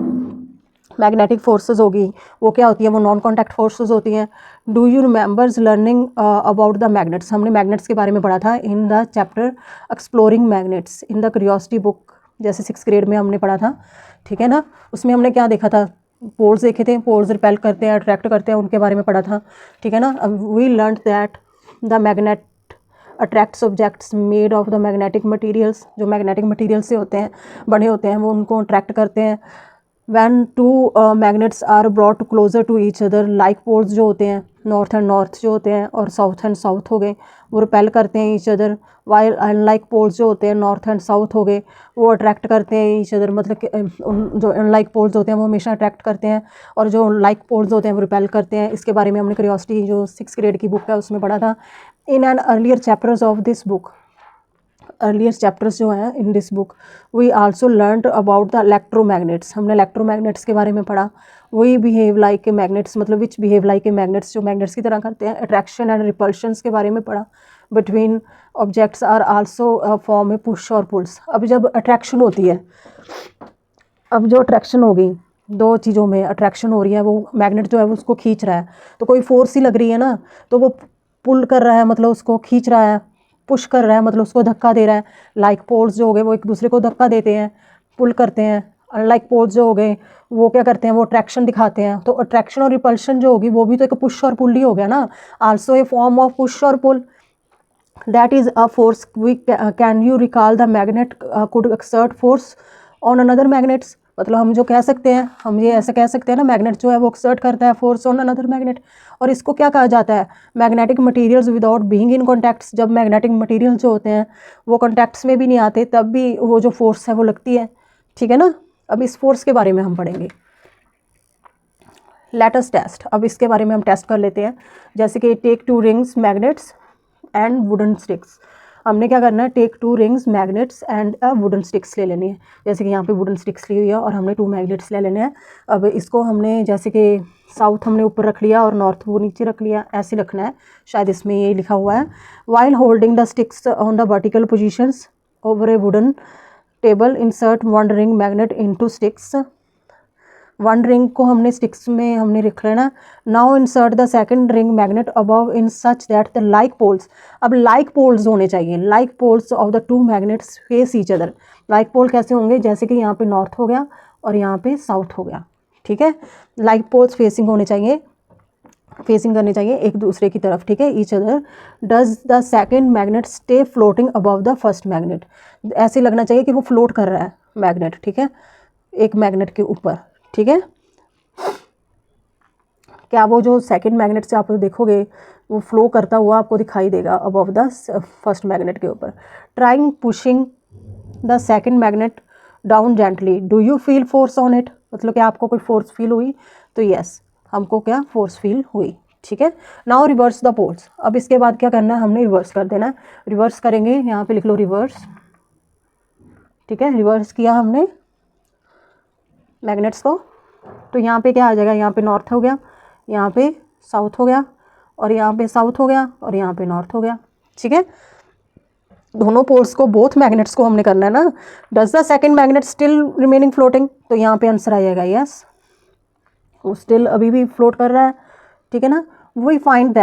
magnetic forces होगी, वो क्या होती है? वो नॉन कॉन्टैक्ट फोर्सेस होती हैं। Do you remembers learning about the magnets? हमने मैग्नेट्स के बारे में पढ़ा था in the chapter exploring magnets in the curiosity book, जैसे 6th ग्रेड में हमने पढ़ा था। ठीक है ना, उसमें हमने क्या देखा था? पोल्स देखे थे, पोल्स रिपेल करते हैं, अट्रैक्ट करते हैं, उनके बारे में पढ़ा था। ठीक है ना। अब we learn that the magnet attracts objects made of the magnetic materials, जो मैग्नेटिक मटेरियल से होते हैं, बने होते हैं, वो उनको अट्रैक्ट करते हैं। When two magnets are brought closer to each other, like poles जो होते हैं, नॉर्थ एंड नॉर्थ जो होते हैं और साउथ एंड साउथ हो गए, वो रिपेल करते हैं each other. While unlike poles जो होते हैं, नॉर्थ एंड साउथ हो गए, वो अट्रैक्ट करते हैं ईच अदर, मतलब कि जो अनलाइक पोल्स होते हैं वो हमेशा अट्रैक्ट करते हैं, और जो लाइक पोल्स होते हैं वो रिपेल करते हैं। इसके बारे में हमने क्यूरियोसिटी जो 6th ग्रेड की बुक है उसमें पढ़ा था। In an earlier chapters of this book, earlier chapters जो हैं in this book, we also learned about the electromagnets, हमने इलेक्ट्रोमैग्नेट्स के बारे में पढ़ा। वही बिहेव लाइक ए मैग्नेट्स, मतलब विच बिहेव लाइक ए मैग्नेट्स, जो मैग्नेट्स की तरह करते हैं। अट्रैक्शन एंड रिपल्शंस के बारे में पढ़ा। Between objects are also form a push और पुल्स। अब जब अट्रैक्शन होती है, अब जो अट्रैक्शन होगी, दो चीज़ों में अट्रैक्शन हो रही है, वो मैग्नेट जो है वो उसको खींच रहा है, तो कोई फोर्स ही लग रही है ना, तो वो पुल कर रहा है, मतलब उसको खींच रहा है, पुश कर रहा है, मतलब उसको धक्का दे रहा है। लाइक पोल्स जो हो गए वो एक दूसरे को धक्का देते हैं, पुल करते हैं। अनलाइक पोल्स जो हो गए वो क्या करते हैं? वो अट्रैक्शन दिखाते हैं। तो अट्रैक्शन और रिपल्शन जो होगी वो भी तो एक पुश और पुल ही हो गया ना, also a form of push और pull. That is a force. We can you recall the magnet could exert force on another magnets, मतलब हम जो कह सकते हैं, हम ये ऐसा कह सकते हैं ना, मैग्नेट जो है वो एक्सर्ट करता है फोर्स ऑन अनदर मैग्नेट। और इसको क्या कहा जाता है? मैग्नेटिक मटेरियल्स विदाउट बीइंग इन कॉन्टैक्ट्स। जब मैग्नेटिक मटेरियल जो होते हैं वो कॉन्टैक्ट्स में भी नहीं आते, तब भी वो जो फोर्स है वो लगती है। ठीक है ना। अब इस फोर्स के बारे में हम पढ़ेंगे। लेट अस टेस्ट, अब इसके बारे में हम टेस्ट कर लेते हैं। जैसे कि take 2 rings magnets and wooden sticks, हमने क्या करना है, take 2 rings magnets and wooden sticks ले लेनी है। जैसे कि यहाँ पे वुडन स्टिक्स ली हुई है और हमने 2 मैग्नेट्स ले लेने हैं। अब इसको हमने जैसे कि साउथ हमने ऊपर रख लिया और नॉर्थ वो नीचे रख लिया, ऐसे रखना है, शायद इसमें ये लिखा हुआ है। While holding the sticks on the vertical positions over a wooden table insert 1 ring magnet into sticks, 1 ring को हमने स्टिक्स में हमने रख लेना। Now insert the second ring magnet above in such that the like poles, अब like poles होने चाहिए, like poles of the 2 magnets face each other. Like pole कैसे होंगे, जैसे कि यहाँ पे नॉर्थ हो गया और यहाँ पे साउथ हो गया, ठीक है। लाइक पोल्स फेसिंग होने चाहिए, फेसिंग करने चाहिए एक दूसरे की तरफ, ठीक है, each other. Does the second magnet stay floating above the first magnet, ऐसे लगना चाहिए कि वो फ्लोट कर रहा है मैग्नेट, ठीक है, एक मैग्नेट के ऊपर, ठीक है। क्या वो जो सेकंड मैग्नेट से आप देखोगे वो फ्लो करता हुआ आपको दिखाई देगा अबव द फर्स्ट मैग्नेट के ऊपर। Trying pushing the second magnet down gently, do you feel force on it, मतलब कि आपको कोई फोर्स फील हुई, तो यस हमको क्या फोर्स फील हुई, ठीक है। नाउ रिवर्स द पोल्स, अब इसके बाद क्या करना है, हमने रिवर्स कर देना। रिवर्स करेंगे, यहाँ पे लिख लो रिवर्स, ठीक है, रिवर्स किया हमने मैग्नेट्स को, तो यहाँ पे क्या आ जाएगा, यहाँ पे नॉर्थ हो गया, यहाँ पे साउथ हो गया और यहाँ पे साउथ हो गया और यहाँ पे नॉर्थ हो गया, ठीक है। दोनों पोल्स को, बोथ मैग्नेट्स को हमने करना है ना। Does the second magnet still remaining floating, तो यहाँ पे आंसर आ जाएगा यस, वो स्टिल अभी भी फ्लोट कर रहा है, ठीक है ना। We find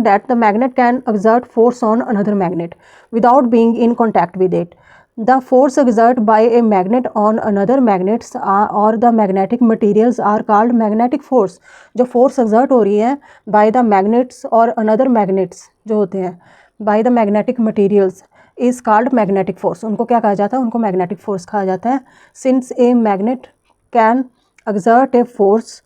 that the magnet can exert force on another magnet without being in contact with it. The force exerted by a magnet on another magnets or the magnetic materials are called magnetic force। जो force exert हो रही है by the magnets और another magnets जो होते हैं by the magnetic materials is called magnetic force। उनको क्या कहा जाता है, उनको magnetic force कहा जाता है। Since a magnet can exert a force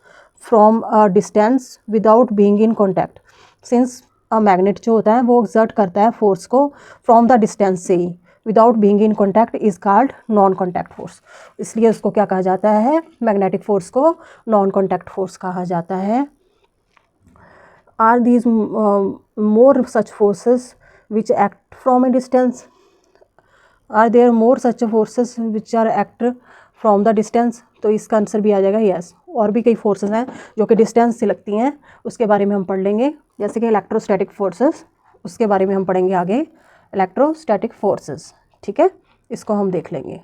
from a distance without being in contact, since a magnet जो होता है वो exert करता है force को from the distance से ही, without being in contact is called non contact force, इसलिए उसको क्या कहा जाता है, मैग्नेटिक फोर्स को नॉन कॉन्टैक्ट फोर्स कहा जाता है। Are these more such forces which act from a distance, are there more such forces which are act from the distance, तो इसका आंसर भी आ जाएगा यस। और भी कई फोर्सेस हैं जो कि डिस्टेंस से लगती हैं, उसके बारे में हम पढ़ लेंगे, जैसे कि इलेक्ट्रोस्टैटिक फोर्सेस, उसके बारे में हम पढ़ेंगे आगे, इलेक्ट्रोस्टैटिक फोर्सेस, ठीक है, इसको हम देख लेंगे।